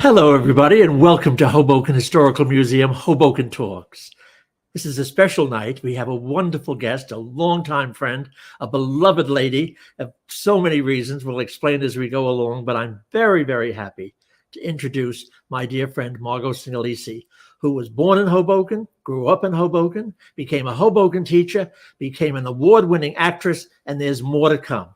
Hello, everybody, and welcome to Hoboken Historical Museum, Hoboken Talks. This is a special night. We have a wonderful guest, a longtime friend, a beloved lady of so many reasons. We'll explain as we go along, but I'm very, very happy to introduce my dear friend, Margo Singaliese, who was born in Hoboken, grew up in Hoboken, became a Hoboken teacher, became an award-winning actress, and there's more to come.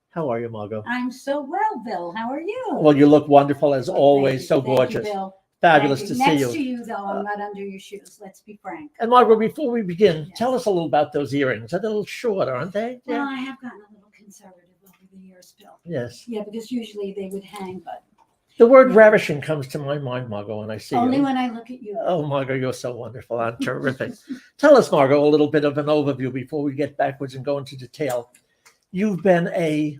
How are you, Margo? I'm so well, Bill. How are you? Well, you look wonderful as always. So Thank you, gorgeous. Bill. Fabulous Thank to you. see Next you. to you, though, I'm not under your shoes. Let's be frank. And Margo, before we begin, Yes. tell us a little about those earrings. They're a little short, aren't they? Well, I have gotten a little conservative over the years, Bill. Yes. Yeah, because usually they would hang, but The word ravishing comes to my mind, Margo, when I see only you. when I look at you. Oh, Margo, you're so wonderful. I'm terrific. Tell us, Margo, a little bit of an overview before we get backwards and go into detail. You've been a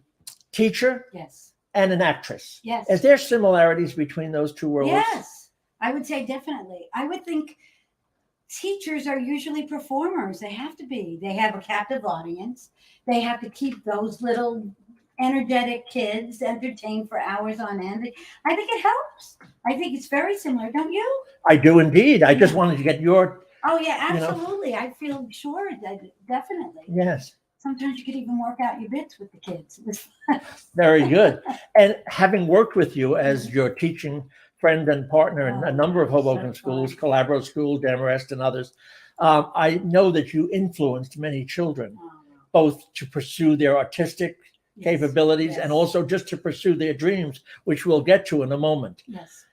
teacher Yes. and an actress. Yes. Is there similarities between those two roles? Yes. I would say definitely. I would think teachers are usually performers. They have to be. They have a captive audience. They have to keep those little energetic kids entertained for hours on end. I think it helps. I think it's very similar, don't you? I do indeed. I just wanted to get your, Oh yeah, You know? absolutely. I feel sure that definitely. yes, Sometimes you could even work out your bits with the kids. very good. And having worked with you as your teaching friend and partner in a number of Hoboken So schools, fun. Calabro School, Demarest, and others, I know that you influenced many children, both to pursue their artistic capabilities and also just to pursue their dreams, which we'll get to in a moment. Yes.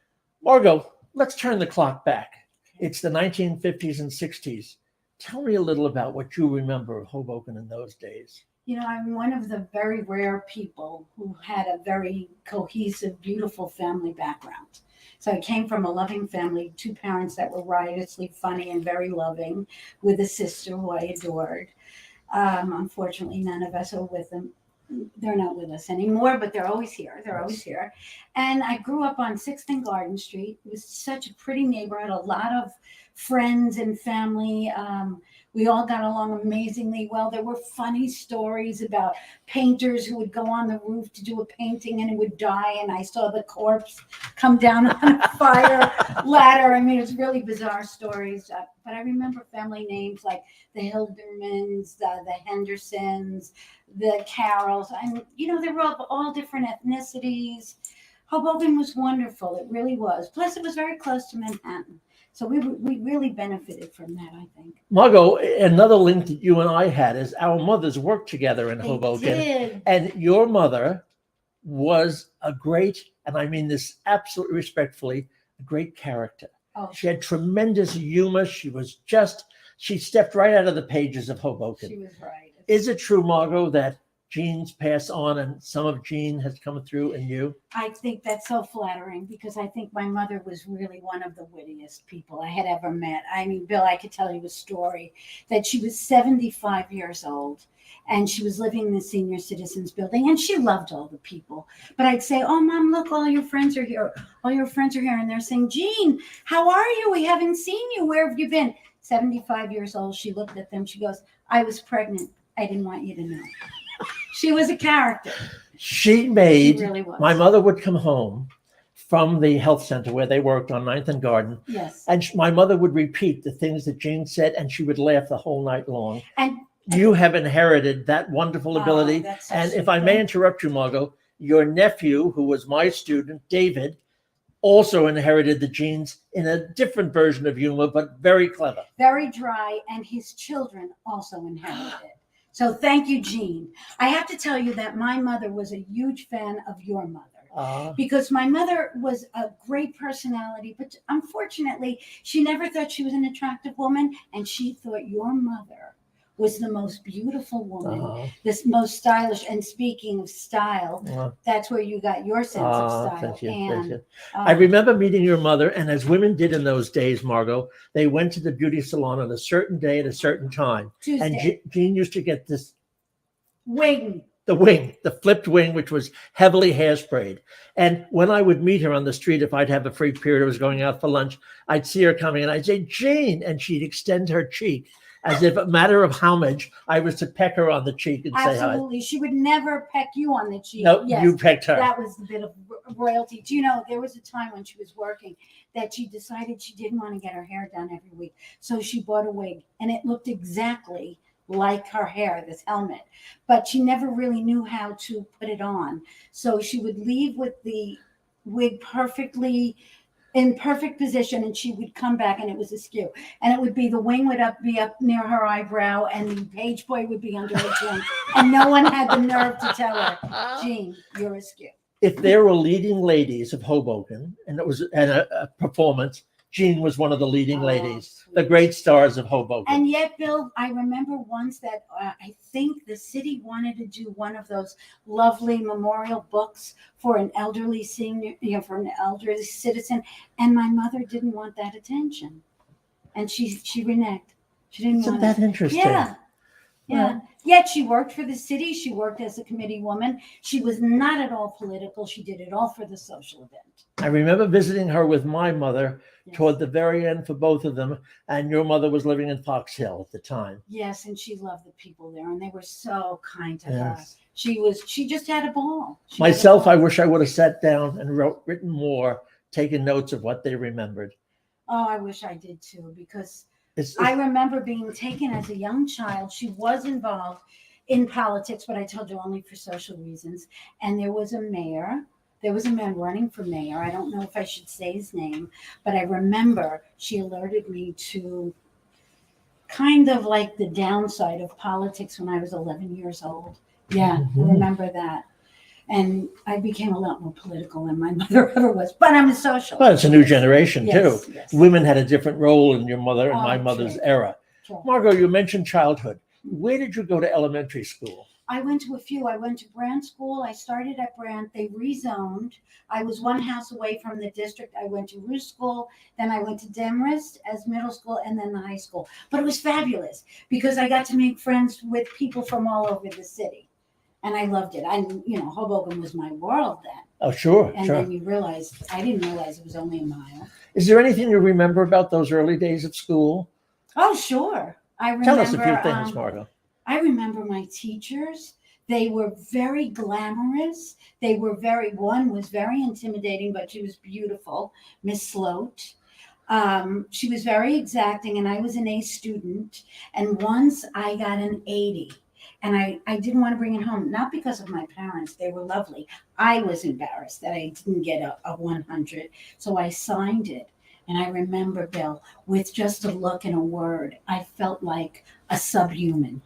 Margo, let's turn the clock back. It's the 1950s and 60s. Tell me a little about what you remember of Hoboken in those days. You know, I'm one of the very rare people who had a very cohesive, beautiful family background. So I came from a loving family, two parents that were riotously funny and very loving, with a sister who I adored. Unfortunately, none of us are with them. They're not with us anymore, but they're always here. They're always here. And I grew up on 6th and Garden Street. It was such a pretty neighborhood, a lot of friends and family. We all got along amazingly well. There were funny stories about painters who would go on the roof to do a painting and it would die. And I saw the corpse come down on a fire ladder. I mean, it was really bizarre stories. But I remember family names like the Hildermans, the Hendersons, the Carrolls. And, you know, they were of all different ethnicities. Hoboken was wonderful. It really was. Plus, it was very close to Manhattan. So we really benefited from that, I think. Margo, another link that you and I had is our mothers worked together in They Hoboken. did. And your mother was a great, and I mean this absolutely respectfully, a great character. Oh, She had tremendous humor. She stepped right out of the pages of Hoboken. she was right. Is it true, Margo, that genes pass on and some of Gene has come through in you? I think that's so flattering because I think my mother was really one of the wittiest people I had ever met. I mean, Bill, I could tell you a story that she was 75 years old and she was living in the senior citizens building and she loved all the people. But I'd say, oh, Mom, look, all your friends are here. All your friends are here. And they're saying, Jean, how are you? We haven't seen you. Where have you been? 75 years old. She looked at them. She goes, I was pregnant. I didn't want you to know. She was a character. She She made, really was. my mother would come home from the health center where they worked on 9th and Garden. Yes. And my mother would repeat the things that Jean said, and she would laugh the whole night long. And You have inherited that wonderful ability. that's so And if sweet. I may interrupt you, Margo, your nephew, who was my student, David, also inherited the genes in a different version of humor, but very clever. very dry, and his children also inherited it. So thank you, Jean. I have to tell you that my mother was a huge fan of your mother. Because my mother was a great personality, but unfortunately, she never thought she was an attractive woman, and she thought your mother was the most beautiful woman, this most stylish. And speaking of style, that's where you got your sense of style. Thank you, and thank you. I remember meeting your mother, and as women did in those days, Margo, they went to the beauty salon on a certain day at a certain time. Tuesday. And Jean used to get this wing. the wing, the flipped wing, which was heavily hairsprayed. And when I would meet her on the street, if I'd have a free period, I was going out for lunch, I'd see her coming and I'd say, Jane, and she'd extend her cheek. as if a matter of homage, I was to peck her on the cheek and say hi. Absolutely. She would never peck you on the cheek. No, Yes, you pecked her. that was a bit of royalty. Do you know, there was a time when she was working that she decided she didn't want to get her hair done every week. So she bought a wig, and it looked exactly like her hair, this helmet. But she never really knew how to put it on. So she would leave with the wig perfectly in perfect position, and she would come back and it was askew, and it would be the wing would be up near her eyebrow, and the page boy would be under her chin, and no one had the nerve to tell her, Jean, you're askew. If there were leading ladies of Hoboken, and it was a performance, Jean was one of the leading ladies, the great stars of Hoboken. And yet, Bill, I remember once that I think the city wanted to do one of those lovely memorial books for an elderly senior, for an elderly citizen, and my mother didn't want that attention, and she reneged. She didn't Isn't want that it. interesting? Yeah. Well, Yet she worked for the city. She worked as a committee woman. She was not at all political. She did it all for the social event. I remember visiting her with my mother Yes. toward the very end for both of them, and your mother was living in Fox Hill at the time. Yes, and she loved the people there, and they were so kind to her. Yes. She just had a ball. Myself, I wish I would have sat down and written more, taken notes of what they remembered. Oh, I wish I did too, because It's, I remember being taken as a young child. She was involved in politics, but I told you only for social reasons. And there was a mayor. There was a man running for mayor. I don't know if I should say his name, but I remember she alerted me to kind of like the downside of politics when I was 11 years old. Yeah, Mhm. I remember that. And I became a lot more political than my mother ever was, but I'm a social. well, it's a new generation Yes, too. yes. Women had a different role in your mother and Oh, my mother's true. era. True. Margo, you mentioned childhood. Where did you go to elementary school? I went to a few. I went to Brand School. I started at Brand. They rezoned. I was one house away from the district. I went to Roos School. Then I went to Demorest as middle school, and then the high school. But it was fabulous because I got to make friends with people from all over the city. And I loved it. Hoboken was my world then. Oh, sure, And sure. then I didn't realize it was only a mile. Is there anything you remember about those early days of school? Oh, sure. I remember. Tell us a few things, Margo. I remember my teachers. They were very glamorous. One was very intimidating, but she was beautiful, Miss Sloat. She was very exacting, and I was an A student. And once I got an 80, and I didn't want to bring it home, not because of my parents. They were lovely. I was embarrassed that I didn't get a 100, so I signed it. And I remember, Bill, with just a look and a word, I felt like a subhuman.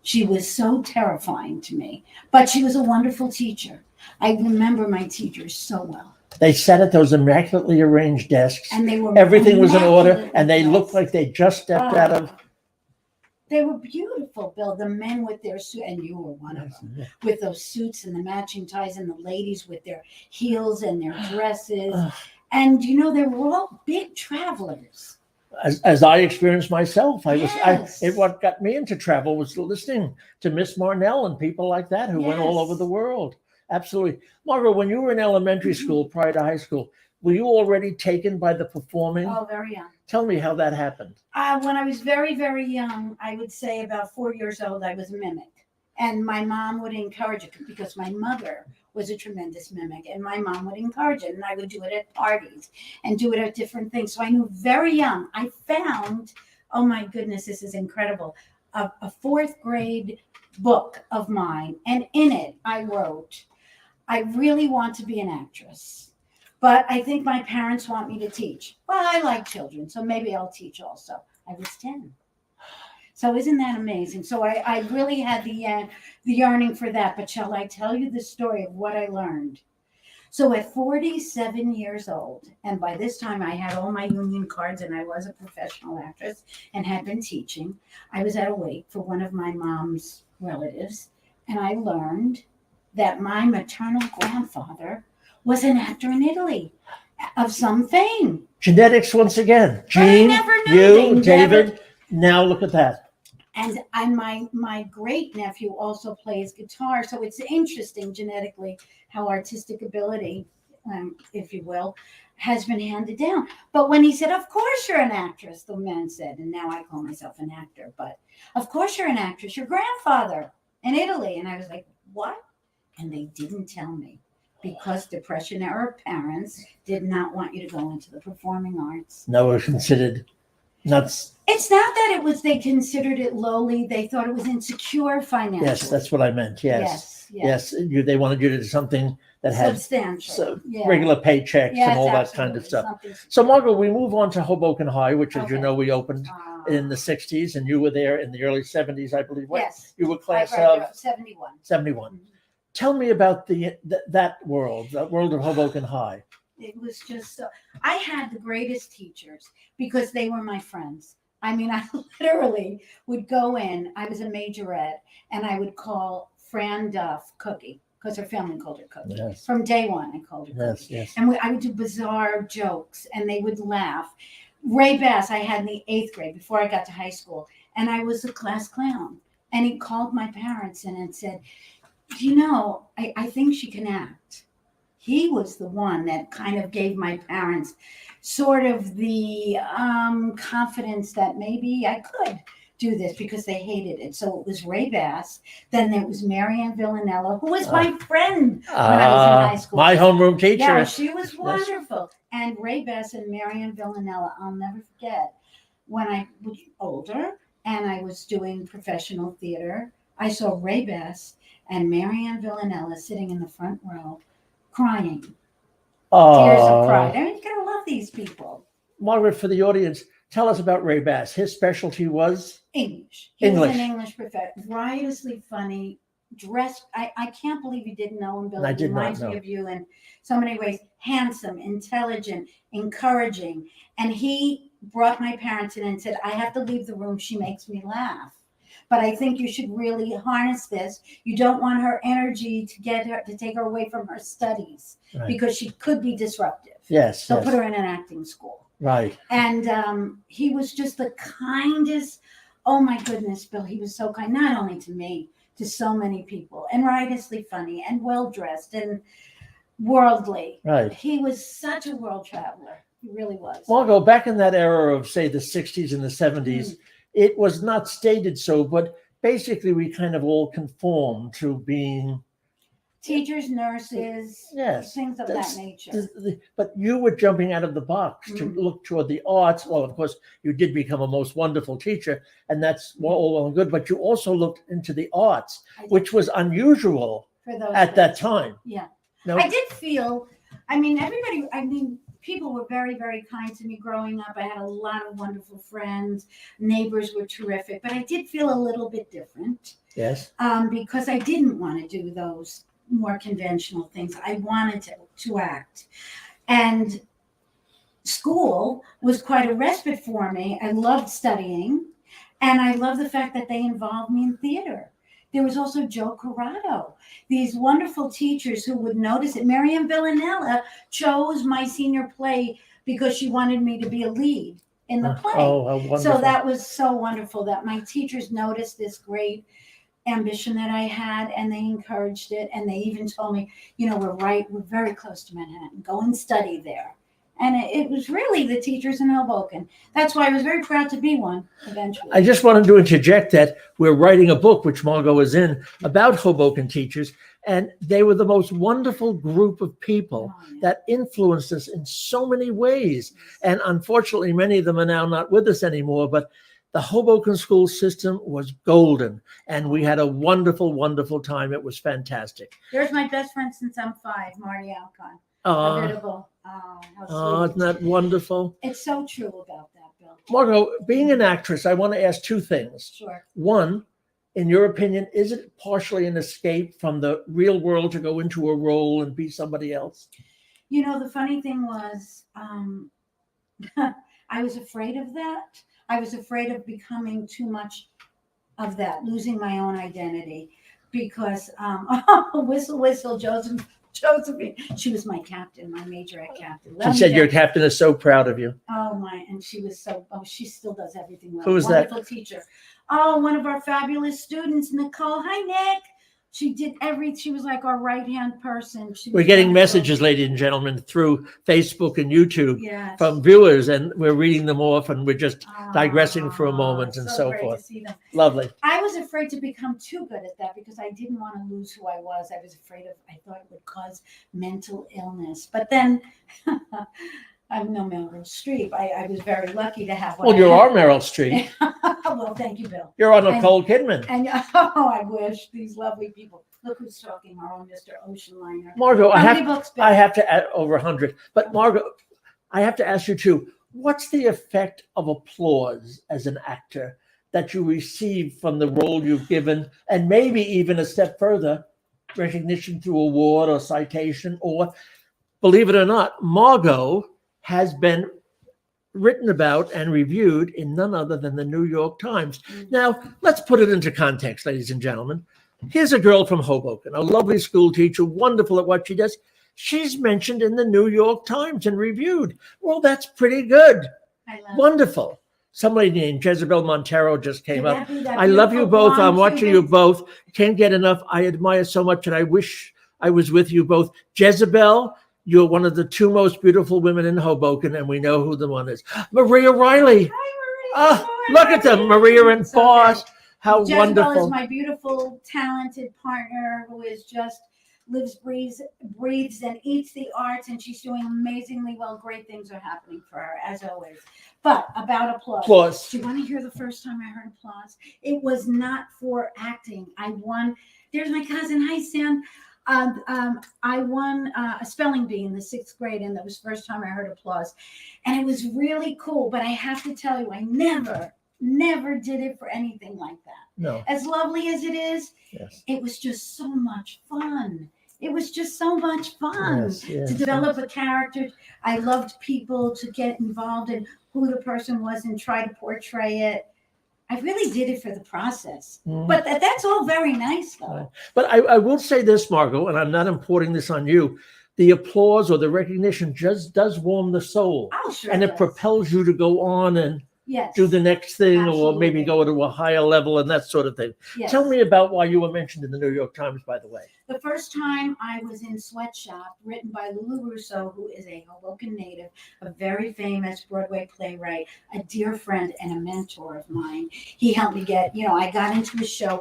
She was so terrifying to me, but she was a wonderful teacher. I remember my teachers so well. They sat at those immaculately arranged desks. And they were Everything was in order, immaculately and they looked dressed. like they just stepped out of. They were beautiful, Bill. The men with their suit, and you were one of them, with those suits and the matching ties, and the ladies with their heels and their dresses. And they were all big travelers. As I experienced myself, Yes. what got me into travel was listening to Miss Marnell and people like that who went all Yes. over the world. Absolutely. Margo, when you were in elementary school prior to high school, were you already taken by the performing? Oh, very young. Tell me how that happened. When I was very, very young, I would say about 4 years old, I was a mimic. And my mom would encourage it because my mother was a tremendous mimic, and my mom would encourage it, and I would do it at parties and do it at different things. So I knew very young. I found, oh my goodness, this is incredible, a fourth grade book of mine, and in it I wrote, I really want to be an actress, but I think my parents want me to teach. Well, I like children, so maybe I'll teach also. I was 10. So isn't that amazing? So I really had the yearning for that. But shall I tell you the story of what I learned? So at 47 years old, and by this time I had all my union cards and I was a professional actress and had been teaching, I was at a wake for one of my mom's relatives, and I learned that my maternal grandfather was an actor in Italy of some fame. Genetics once again. But I Jean, never knew. you, They never- David. Now look at that. And my great nephew also plays guitar, so it's interesting genetically how artistic ability if you will, has been handed down. But when he said, "Of course you're an actress," the man said, and now I call myself an actor, but of course you're an actress. Your grandfather in Italy. And I was like, "What?" And they didn't tell me because Depression era parents did not want you to go into the performing arts. No, we're considered nuts. It's not that it was, they considered it lowly. They thought it was insecure financially. Yes, that's what I meant. Yes. Yes. They wanted you to do something that had Substantial. regular paychecks Yes, and all that absolutely. kind of stuff. Something- So, Margo, we move on to Hoboken High, which, as you Okay. know, we opened in the 60s, and you were there in the early 70s, I believe. What? Yes. You were I class graduated of 71. 71. Mhm. Tell me about that world of Hoboken High. It was just so, I had the greatest teachers because they were my friends. I mean, I literally would go in, I was a majorette, and I would call Fran Duff Cookie, because her family called her Cookie. Yes. From day one, I called her Yes, Cookie. yes. And I would do bizarre jokes, and they would laugh. Ray Bass, I had in the 8th grade before I got to high school, and I was a class clown. And he called my parents in and said, "You know, I think she can act." He was the one that kind of gave my parents sort of the confidence that maybe I could do this, because they hated it. So it was Ray Bass. Then there was Marianne Villanella, who was my friend when I was in high school. My homeroom teacher. Yeah, she was wonderful. And Ray Bass and Marianne Villanella, I'll never forget. When I was older and I was doing professional theater, I saw Ray Bass and Marianne Villanella sitting in the front row crying. Tears of pride. I mean, you gotta love these people. Margaret, for the audience, tell us about Ray Bass. His specialty was? English. He was an English professor. Riotously funny, dressed. I can't believe you didn't know him, Bill. I did not reminds know. me of you in so many ways. Handsome, intelligent, encouraging. And he brought my parents in and said, "I have to leave the room. She makes me laugh. But I think you should really harness this. You don't want her energy to get her to take her away from her studies, Right. because she could be disruptive. Yes. So yes. put her in an acting school." Right. And he was just the kindest. Oh my goodness, Bill, he was so kind, not only to me, to so many people, and riotously funny and well dressed and worldly. Right. He was such a world traveler. He really was. Margo, back in that era of, say, the 60s and the 70s, it was not stated so, but basically we kind of all conformed to being teachers, nurses, Yes, things of that's- that nature. But you were jumping out of the box to Mhm. look toward the arts. Well, of course, you did become a most wonderful teacher, and that's all well and good, but you also looked into the arts, I did, which was unusual for those at that days. time. Yeah. No, I did feel, people were very, very kind to me growing up. I had a lot of wonderful friends. Neighbors were terrific, but I did feel a little bit different yes, because I didn't want to do those more conventional things. I wanted to act. And school was quite a respite for me. I loved studying, and I love the fact that they involved me in theater. There was also Joe Corrado, these wonderful teachers who would notice it. Marianne Villanella chose my senior play because she wanted me to be a lead in the play. Oh, how wonderful. So that was so wonderful that my teachers noticed this great ambition that I had, and they encouraged it. And they even told me, we're very close to Manhattan. Go and study there. And it was really the teachers in Hoboken. That's why I was very proud to be one eventually. I just wanted to interject that we're writing a book, which Margo is in, about Hoboken teachers, and they were the most wonderful group of people Oh, yeah. that influenced us in so many ways. And unfortunately, many of them are now not with us anymore, but the Hoboken school system was golden, and we had a wonderful, wonderful time. It was fantastic. There's my best friend since I'm 5, Marty Alcon. Oh, Veritable. Oh, how sweet. isn't that wonderful? It's so true about that, Bill. Margo, being an actress, I want to ask two things. Sure. One, in your opinion, is it partially an escape from the real world to go into a role and be somebody else? The funny thing was, I was afraid of that. I was afraid of becoming too much of that, losing my own identity, because whistle, Josephine. She was my captain, my majorette captain. She said your captain is so proud of you. Oh my, and she was she still does everything well. Who was that? Wonderful teacher. Oh, one of our fabulous students, Nicole. Hi, Nick. She did she was like our right-hand person. We're getting messages, ladies and gentlemen, through Facebook and YouTube yes. from viewers, and we're reading them off, and we're just digressing for a moment and so great forth. To see them. Lovely. I was afraid to become too good at that because I didn't want to lose who I was. I was afraid I thought it would cause mental illness. But then I'm no Meryl Streep. I was very lucky to have one. Well, you are Meryl Streep. Well, thank you, Bill. You're on Nicole Kidman. And I wish these lovely people. Look who's talking, our own Mr. Oceanliner. Margo, How many books, Bill? I have to add over 100. But Margo, I have to ask you too, what's the effect of applause as an actor that you receive from the role you've given, and maybe even a step further, recognition through award or citation, or, believe it or not, Margo has been written about and reviewed in none other than the New York Times. Now, let's put it into context, ladies and gentlemen. Here's a girl from Hoboken, a lovely school teacher, wonderful at what she does. She's mentioned in the New York Times and reviewed. Well, that's pretty good. Wonderful. Somebody named Jezebel Montero just came up. I love you both. I'm watching you both. Can't get enough. I admire so much, and I wish I was with you both. Jezebel, you're one of the two most beautiful women in Hoboken, and we know who the one is. Maria Riley. Hi, Maria. Look at them, Maria and Foss. How Jezebel wonderful. Is my beautiful, talented partner who is just lives, breathes, and eats the arts, and she's doing amazingly well. Great things are happening for her, as always. But about applause. Do you want to hear the first time I heard applause? It was not for acting. I won. There's my cousin. Hi, Sam. I won a spelling bee in the 6th grade, and that was the first time I heard applause. And it was really cool. But I have to tell you, I never did it for anything like that. No. As lovely as it is, yes. It was just so much fun. It was just so much fun to develop a character. I loved people to get involved in who the person was and try to portray it. I really did it for the process. But that's all very nice, though. But I will say this, Margo, and I'm not importing this on you. The applause or the recognition just does warm the soul. Oh, sure. And it propels you to go on and yes, do the next thing, absolutely. Or maybe go to a higher level and that sort of thing. Yes. Tell me about why you were mentioned in the New York Times, by the way. The first time I was in Sweatshop, written by Lulu Russo, who is a Hoboken native, a very famous Broadway playwright, a dear friend and a mentor of mine. He helped me get, I got into his show.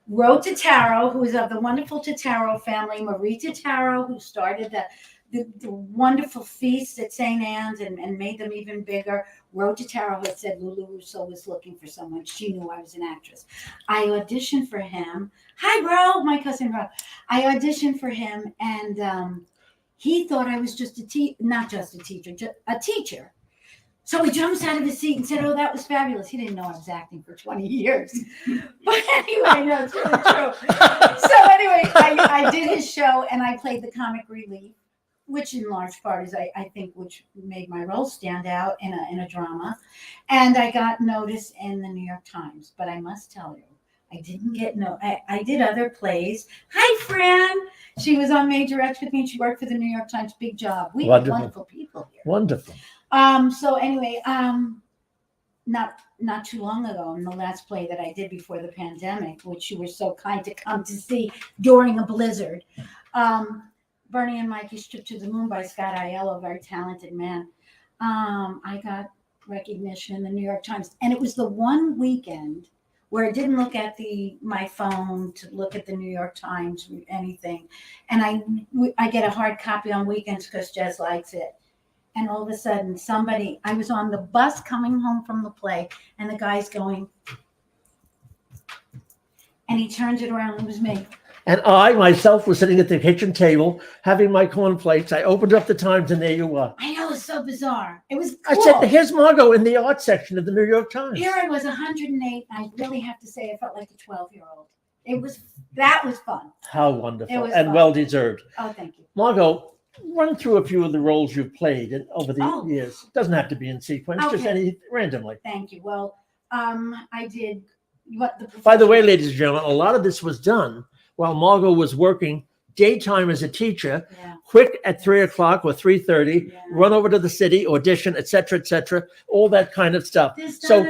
Wrote Totaro, who is of the wonderful Totaro family, Marie Totaro, who started the wonderful feast at St. Anne's and made them even bigger. Wrote Totaro had said Lulu Russo was looking for someone. She knew I was an actress. I auditioned for him. Hi, bro, my cousin Rob. I auditioned for him, and he thought I was just not just a teacher, just a teacher. So he jumps out of his seat and said, "Oh, that was fabulous." He didn't know I was acting for 20 years. But anyway, no, it's really true. So anyway, I did his show, and I played the comic relief, which in large part is, I think, which made my role stand out in a drama. And I got notice in the New York Times. But I must tell you, I didn't get I did other plays. Hi, Fran. She was on Major X with me. She worked for the New York Times. Big job. We have wonderful people here. Wonderful. So anyway, not too long ago, in the last play that I did before the pandemic, which you were so kind to come to see during a blizzard, Bernie and Mikey's Trip to the Moon by Scott Aiello, a very talented man. I got recognition in the New York Times, and it was the one weekend where I didn't look at my phone to look at the New York Times or anything, and I get a hard copy on weekends because Jez likes it. And all of a sudden, I was on the bus coming home from the play, and the guy's going, and he turns it around, and it was me. And I, myself, was sitting at the kitchen table, having my cornflakes. I opened up the Times, and there you were. I know, it's so bizarre. It was cool. I said, "Here's Margo in the art section of the New York Times." Here I was, 108. I really have to say, I felt like a 12-year-old. That was fun. How wonderful. And fun. Well deserved. Oh, thank you. Margo, run through a few of the roles you've played over the years. It doesn't have to be in sequence, just any randomly. Thank you. Well, I did By the way, ladies and gentlemen, a lot of this was done while Margo was working daytime as a teacher, quick at 3:00 or 3:30, run over to the city, audition, etc., all that kind of stuff. So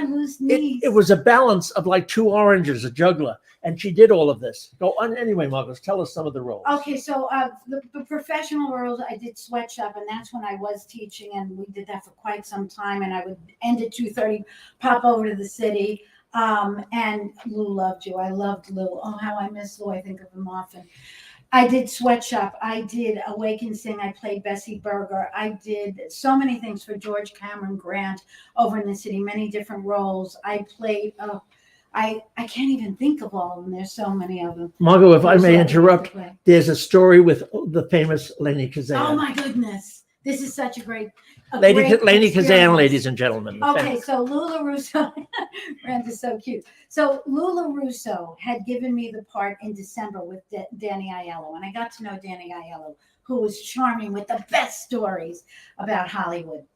it was a balance of like two oranges, a juggler. and she did all of this. Go on anyway, Margo. Tell us some of the roles. Okay, so the professional roles, I did Sweatshop, and that's when I was teaching, and we did that for quite some time. And I would end at 2:30, pop over to the city. And Lou loved you. I loved Lou. Oh, how I miss Lou. I think of him often. I did Sweatshop. I did Awake and Sing. I played Bessie Berger. I did so many things for George Cameron Grant over in the city, many different roles. I played, I can't even think of all of them. There's so many of them. Margo, if I may interrupt, there's a story with the famous Lainie Kazan. Oh my goodness. This is such a great Lainie Kazan, ladies and gentlemen. Okay, so Lula Russo, Rand is so cute. So Lula Russo had given me the part in December with Danny Aiello, and I got to know Danny Aiello, who was charming with the best stories about Hollywood.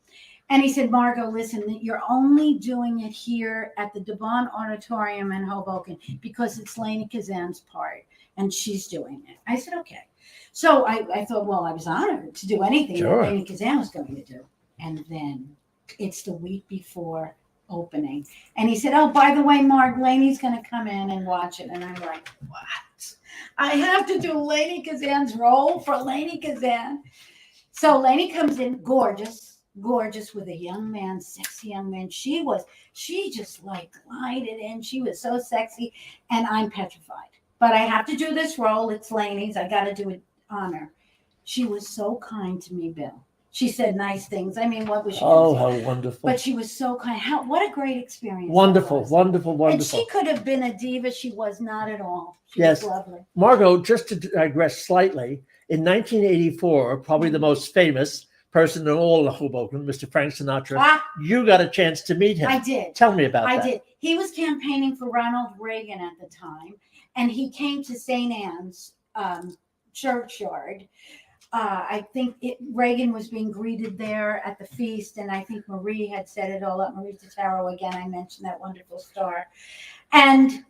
And he said, Margo, listen, you're only doing it here at the Devon Auditorium in Hoboken because it's Lainie Kazan's part, and she's doing it. I said, okay. So I thought, well, I was honored to do anything that Lainie Kazan was going to do. And then it's the week before opening. And he said, oh, by the way, Mark, Lainie's going to come in and watch it. And I'm like, what? I have to do Lainie Kazan's role for Lainie Kazan. So Lainie comes in, gorgeous with a young man, sexy young man. She just like glided in. She was so sexy. And I'm petrified. But I have to do this role. It's Lainie's. I got to do it honor. She was so kind to me, Bill. She said nice things. I mean, what was she? Oh, how wonderful. But she was so kind. What a great experience. Wonderful. And she could have been a diva. She was not at all. She was lovely. Margo, just to digress slightly, in 1984, probably the most famous person in all of Hoboken, Mr. Frank Sinatra, you got a chance to meet him. I did. Tell me about that. I did. He was campaigning for Ronald Reagan at the time, and he came to St. Anne's churchyard. I think Reagan was being greeted there at the feast, and I think Marie had set it all up. Marie Totaro, again, I mentioned that wonderful star. And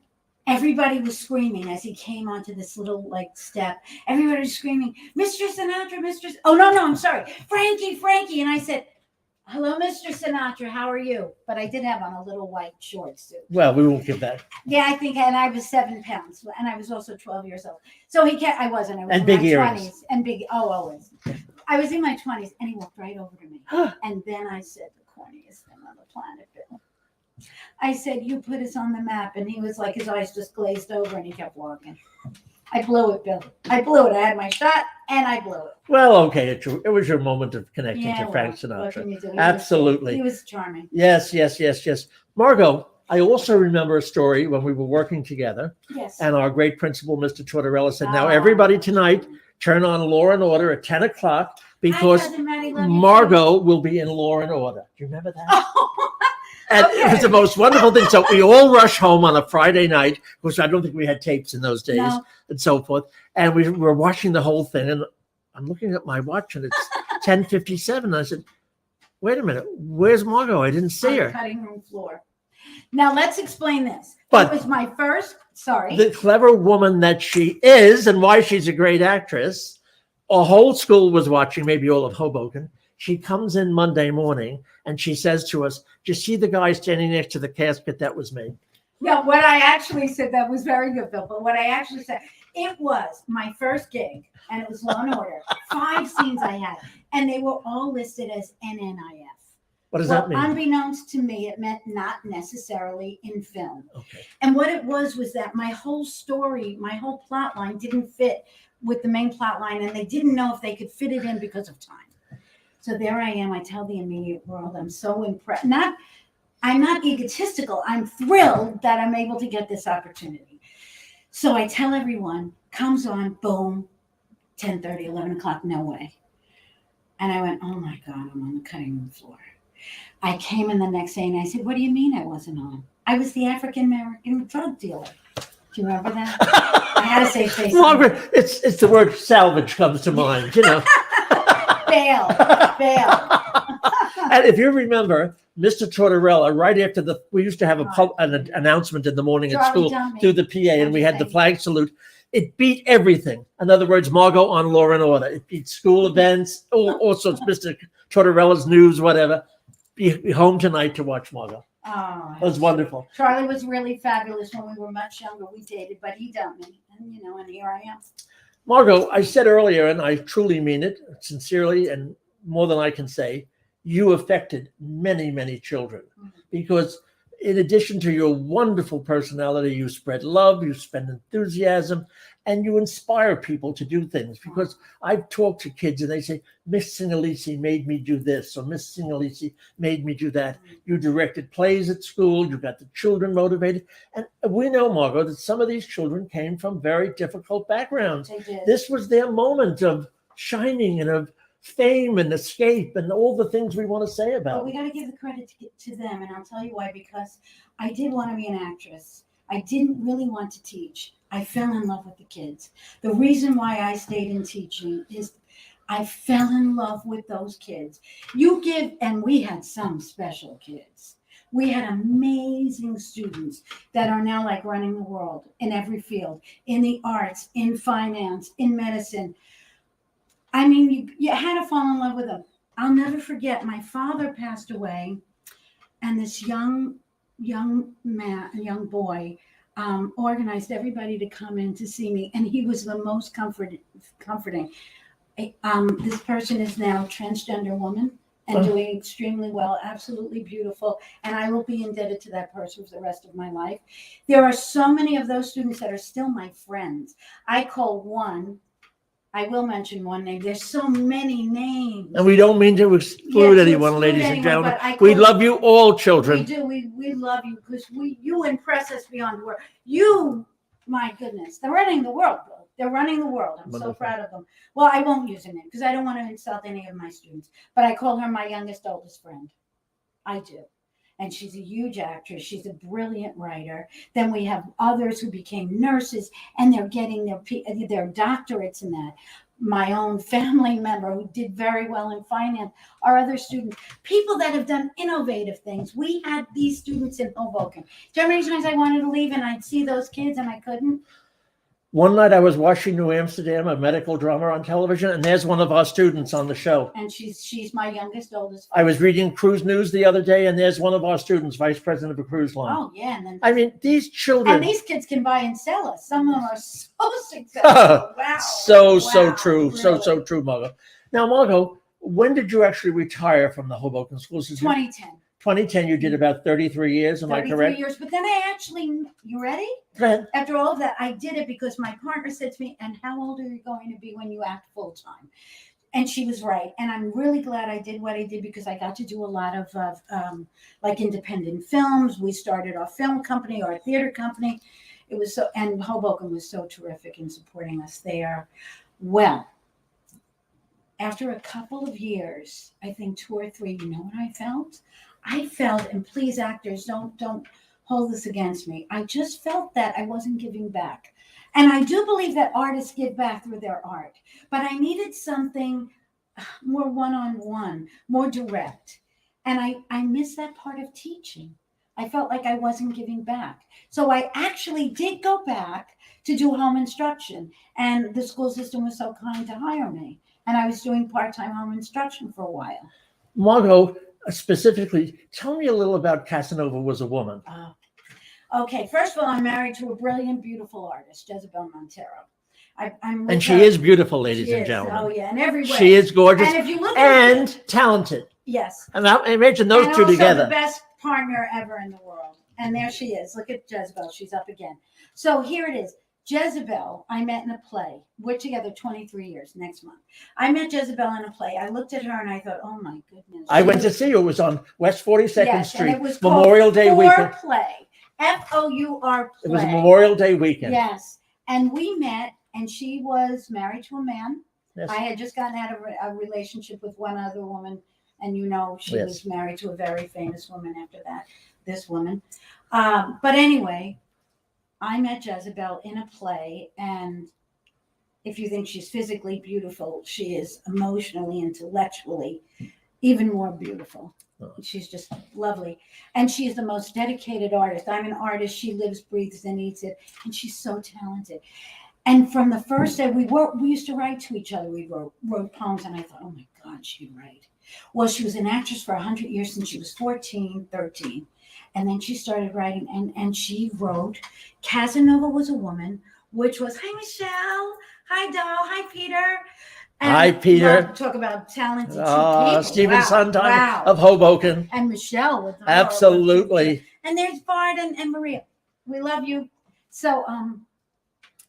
everybody was screaming as he came onto this little step. Everybody was screaming, Mr. Sinatra, oh, no, I'm sorry, Frankie. And I said, hello, Mr. Sinatra, how are you? But I did have on a little white short suit. Well, we won't give that. Yeah, I think, and I was 7 pounds, and I was also 12 years old. So I was and in my big 20s. earrings. And big, always. I was in my 20s, and he walked right over to me. And then I said, the corniest thing on the planet, Bill. I said, you put us on the map. And he was like, his eyes just glazed over, and he kept walking. I blew it, Bill. I blew it. I had my shot, and I blew it. Well, okay. It was your moment of connecting to Frank Sinatra. Absolutely. He was charming. Yes. Margo, I also remember a story when we were working together. Yes. And our great principal, Mr. Tortorella, said, now everybody tonight, turn on Law and Order at 10 o'clock because Margo will be in Law and Order. Do you remember that? And it was the most wonderful thing. So we all rush home on a Friday night, which I don't think we had tapes in those days and so forth. And we were watching the whole thing. And I'm looking at my watch and it's 10:57. I said, wait a minute, where's Margo? I didn't see her. Cutting room floor. Now let's explain this. But it was my first, the clever woman that she is and why she's a great actress. A whole school was watching, maybe all of Hoboken. She comes in Monday morning and she says to us, do you see the guy standing next to the casket? That was me. No, what I actually said, that was very good, Bill, but what I actually said, it was my first gig and it was Law and Order. 5 scenes I had, and they were all listed as NNIF. What does that mean? Unbeknownst to me, it meant not necessarily in film. Okay. And what it was that my whole story, my whole plot line didn't fit with the main plot line, and they didn't know if they could fit it in because of time. So there I am. I tell the immediate world, I'm so impressed. I'm not egotistical. I'm thrilled that I'm able to get this opportunity. So I tell everyone, comes on, boom, 10:30, 11 o'clock, no way. And I went, oh my God, I'm on the cutting room floor. I came in the next day and I said, what do you mean I wasn't on? I was the African-American drug dealer. Do you remember that? I had to say face. Margaret, it's the word salvage comes to mind, you know. Bail. And if you remember, Mr. Tortorella, right after we used to have an announcement in the morning at school through the PA, and we had the flag salute. It beat everything. In other words, Margo on Law and Order. It beat school events, all sorts. Mr. Tortorella's news, whatever. Be home tonight to watch Margo. Oh, It was wonderful. Charlie was really fabulous when we were much younger. We dated, but he dumped me, and and here I am. Margo, I said earlier, and I truly mean it, sincerely, and more than I can say, you affected many, many children because in addition to your wonderful personality, you spread love, you spread enthusiasm, and you inspire people to do things. Because I've talked to kids and they say, Miss Singaliese made me do this, or Miss Singaliese made me do that. You directed plays at school, you got the children motivated. And we know, Margo, that some of these children came from very difficult backgrounds. They did. This was their moment of shining and of fame and escape and all the things we want to say about. But we got to give the credit to them, and I'll tell you why. Because I did want to be an actress. I didn't really want to teach. I fell in love with the kids. The reason why I stayed in teaching is I fell in love with those kids. And we had some special kids. We had amazing students that are now like running the world in every field, in the arts, in finance, in medicine. I mean, you had to fall in love with them. I'll never forget, my father passed away, and this young boy organized everybody to come in to see me, and he was the most comforting. This person is now a transgender woman and doing extremely well, absolutely beautiful, and I will be indebted to that person for the rest of my life. There are so many of those students that are still my friends. I will mention one name. There's so many names. And we don't mean to exclude anyone, ladies and gentlemen. We love you all, children. We do. We love you because you impress us beyond words. You, my goodness, they're running the world, Bill. They're running the world. I'm so proud of them. Well, I won't use her name because I don't want to insult any of my students, but I call her my oldest friend. I do. And she's a huge actress. She's a brilliant writer. Then we have others who became nurses, and they're getting their doctorates in that. My own family member who did very well in finance, our other students, people that have done innovative things. We had these students in Hoboken. Do you know how many times I wanted to leave and I'd see those kids and I couldn't? One night I was watching New Amsterdam, a medical drama on television, and there's one of our students on the show. And she's my oldest. I was reading cruise news the other day, and there's one of our students, vice president of a cruise line. Oh, yeah. And then I mean, these children. And these kids can buy and sell us. Some of them are so successful. Wow. So true. Really. So true, Margo. Now, Margo, when did you actually retire from the Hoboken School System? 2010. 2010, you did about 33 years, am I correct? 33 years, but then you ready? Go ahead. After all of that, I did it because my partner said to me, and how old are you going to be when you act full time? And she was right. And I'm really glad I did what I did because I got to do a lot of like independent films. We started our film company, our theater company. It was and Hoboken was so terrific in supporting us there. Well, after a couple of years, I think 2 or 3, you know what I felt? I felt, and please actors, don't hold this against me. I just felt that I wasn't giving back. And I do believe that artists give back through their art, but I needed something more one-on-one, more direct. And I missed that part of teaching. I felt like I wasn't giving back. So I actually did go back to do home instruction, and the school system was so kind to hire me. And I was doing part-time home instruction for a while. Margo, specifically, tell me a little about Casanova Was a Woman. Okay, first of all, I'm married to a brilliant, beautiful artist, Jezebel Montero. And she is beautiful, ladies and gentlemen. Oh, yeah, in every way. She is gorgeous and if you look and talented. Yes. And I imagine those two together. The best partner ever in the world. And there she is. Look at Jezebel. She's up again. So here it is. Jezebel, I met in a play. We're together 23 years next month. I met Jezebel in a play. I looked at her and I thought, oh my goodness. I went to see her. It was on West 42nd Street. And it was Memorial Day weekend. Play. Four play. It was a Memorial Day weekend. Yes. And we met, and she was married to a man. Yes. I had just gotten out of a relationship with one other woman, and she was married to a very famous woman after that, this woman. But anyway, I met Jezebel in a play, and if you think she's physically beautiful, she is emotionally, intellectually even more beautiful. She's just lovely. And she is the most dedicated artist. I'm an artist. She lives, breathes, and eats it. And she's so talented. And from the first day we used to write to each other. We wrote poems, and I thought, oh my God, she'd write. Well, she was an actress for 100 years since she was 14, 13. And then she started writing, and she wrote Casanova Was a Woman, which was, hi, Michelle. Hi, Doll. Hi, Peter. And Hi, Peter. talk about talented two people. Stephen Wow, Sondheim wow. of Hoboken. And Michelle with her. Absolutely. And there's Bart and Maria. We love you. So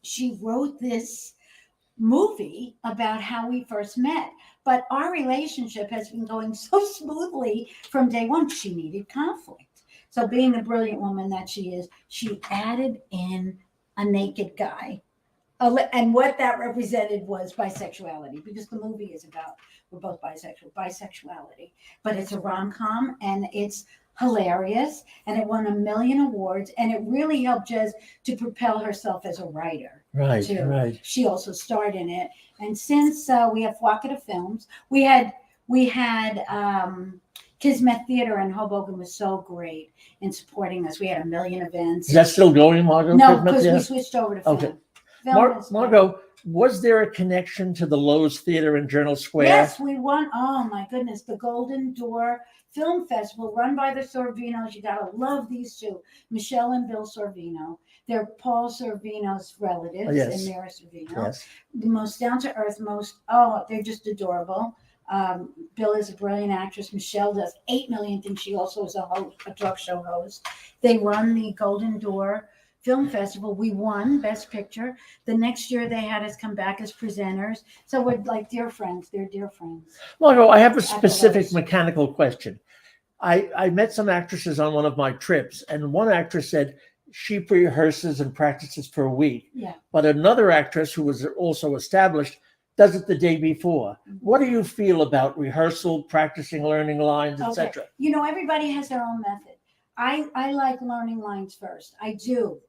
she wrote this movie about how we first met. But our relationship has been going so smoothly from day one. She needed conflict. So being the brilliant woman that she is, she added in a naked guy. And what that represented was bisexuality, because the movie is about, we're both bisexuality. But it's a rom-com, and it's hilarious, and it won 1 million awards, and it really helped Jez to propel herself as a writer. Right, too. right. She also starred in it. And since we have Flocka Films, we had Kismet Theater in Hoboken was so great in supporting us. We had 1 million events. Is that still going, Margo? No, because we switched over to film. Okay. Film is Margo, was there a connection to the Lowe's Theater in Journal Square? Yes, we won. Oh my goodness, the Golden Door Film Festival run by the Sorvinos. You gotta love these two, Michelle and Bill Sorvino. They're Paul Sorvino's relatives, Yes. and Mara Sorvino. Yes. The most down to earth, they're just adorable. Bill is a brilliant actress. Michelle does 8 million things. She also is a talk show host. They run the Golden Door Film Festival. We won Best Picture. The next year they had us come back as presenters. So we're like dear friends. They're dear friends. Margo, I have a specific mechanical question. I met some actresses on one of my trips, and one actress said she rehearses and practices for a week. Yeah. But another actress who was also established does it the day before. What do you feel about rehearsal, practicing, learning lines, etc.? You know, everybody has their own method. I like learning lines first. I do.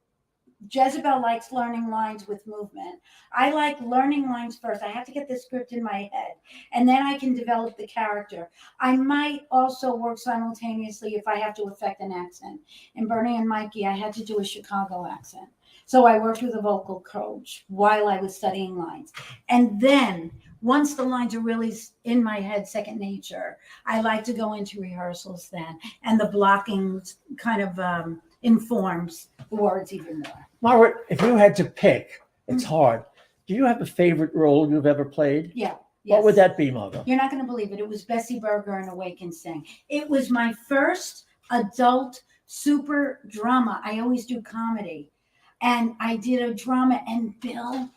Jezebel likes learning lines with movement. I like learning lines first. I have to get the script in my head, and then I can develop the character. I might also work simultaneously if I have to affect an accent. In Bernie and Mikey, I had to do a Chicago accent. So I worked with a vocal coach while I was studying lines. And then once the lines are really in my head, second nature, I like to go into rehearsals then. And the blocking kind of informs the words even more. Margaret, if you had to pick, it's hard. Do you have a favorite role you've ever played? Yeah. Yes. What would that be, Margo? You're not going to believe it. It was Bessie Berger in Awake and Sing. It was my first adult super drama. I always do comedy. And I did a drama, and Bill,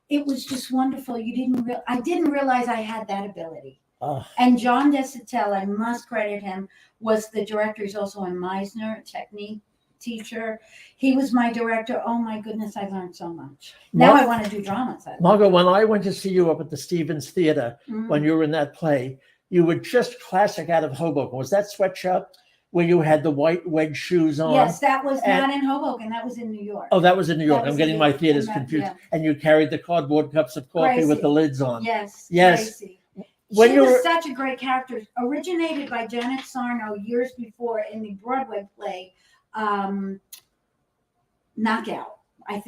it was just wonderful. I didn't realize I had that ability. Oh. And John Desatel, I must credit him, was the director. He's also a Meisner technique teacher. He was my director. Oh my goodness, I learned so much. Now I want to do dramas. Margo, when I went to see you up at the Stevens Theater, when you were in that play, you were just classic out of Hoboken. Was that sweatshop where you had the white wedge shoes on? Yes, that was not in Hoboken. That was in New York. Oh, that was in New York. I'm getting my theaters confused. Yeah. And you carried the cardboard cups of coffee with the lids on. Yes. Yes. Crazy. When she was such a great character. Originated by Janet Sarno years before in the Broadway play Knockout. I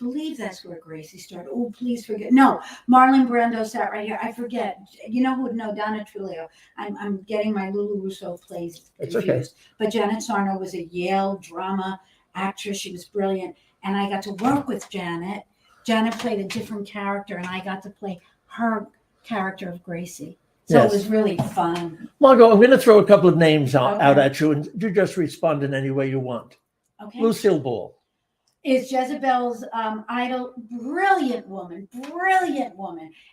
believe that's where Gracie started. Oh, please forget. No, Marlon Brando sat right here. I forget. You know who would know? Donna Trulio. I'm getting my Lulu Russo plays confused. Okay. But Janet Sarno was a Yale drama actress. She was brilliant. And I got to work with Janet. Janet played a different character, and I got to play her character of Gracie. So It was really fun. Margo, I'm going to throw a couple of names out at you, and you just respond in any way you want. Okay. Lucille Ball is Jezebel's idol. Brilliant woman.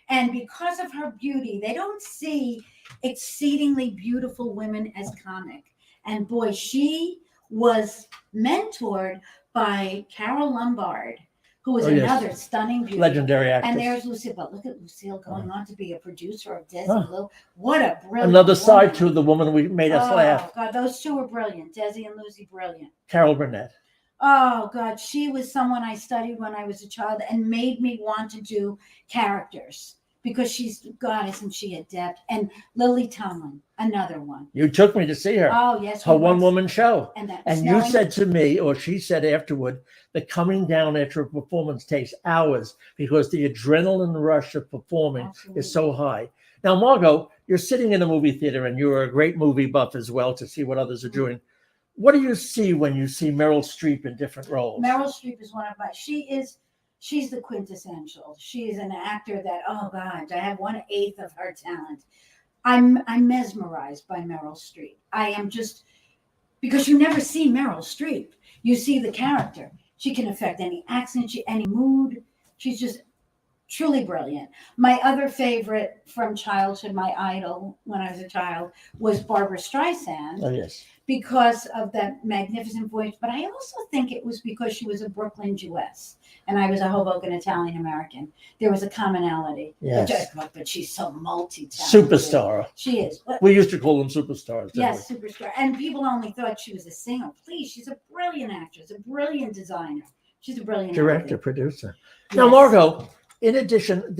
And because of her beauty, they don't see exceedingly beautiful women as comic. And boy, she was mentored by Carol Lombard, who was another stunning beauty. Legendary actress. And there's Lucille. But look at Lucille going on to be a producer of Desi Lou. What a brilliant Another woman. side to the woman who made us laugh. God, those two were brilliant. Desi and Lucy, brilliant. Carol Burnett. Oh, God, she was someone I studied when I was a child and made me want to do characters because God, isn't she adept? And Lily Tomlin, another one. You took me to see her. Oh, yes. Her one-woman show. And you said to me, or she said afterward, that coming down after a performance takes hours because the adrenaline rush of performing is so high. Now, Margo, you're sitting in a movie theater and you're a great movie buff as well to see what others are doing. What do you see when you see Meryl Streep in different roles? Meryl Streep is one of my, she's the quintessential. She is an actor that, oh God, I have 1/8 of her talent. I'm mesmerized by Meryl Streep. I am just, because you never see Meryl Streep. You see the character. She can affect any accent, any mood. She's just truly brilliant. My other favorite from childhood, my idol when I was a child, was Barbra Streisand. Oh, yes. Because of that magnificent voice. But I also think it was because she was a Brooklyn Jewess and I was a Hoboken Italian American. There was a commonality. Yes. But she's so multi-talented. Superstar. She is. We used to call them superstars. Yes, superstar. And people only thought she was a singer. Please, she's a brilliant actress, a brilliant designer. She's a brilliant director, actor. producer. Yes. Now, Margo, in addition,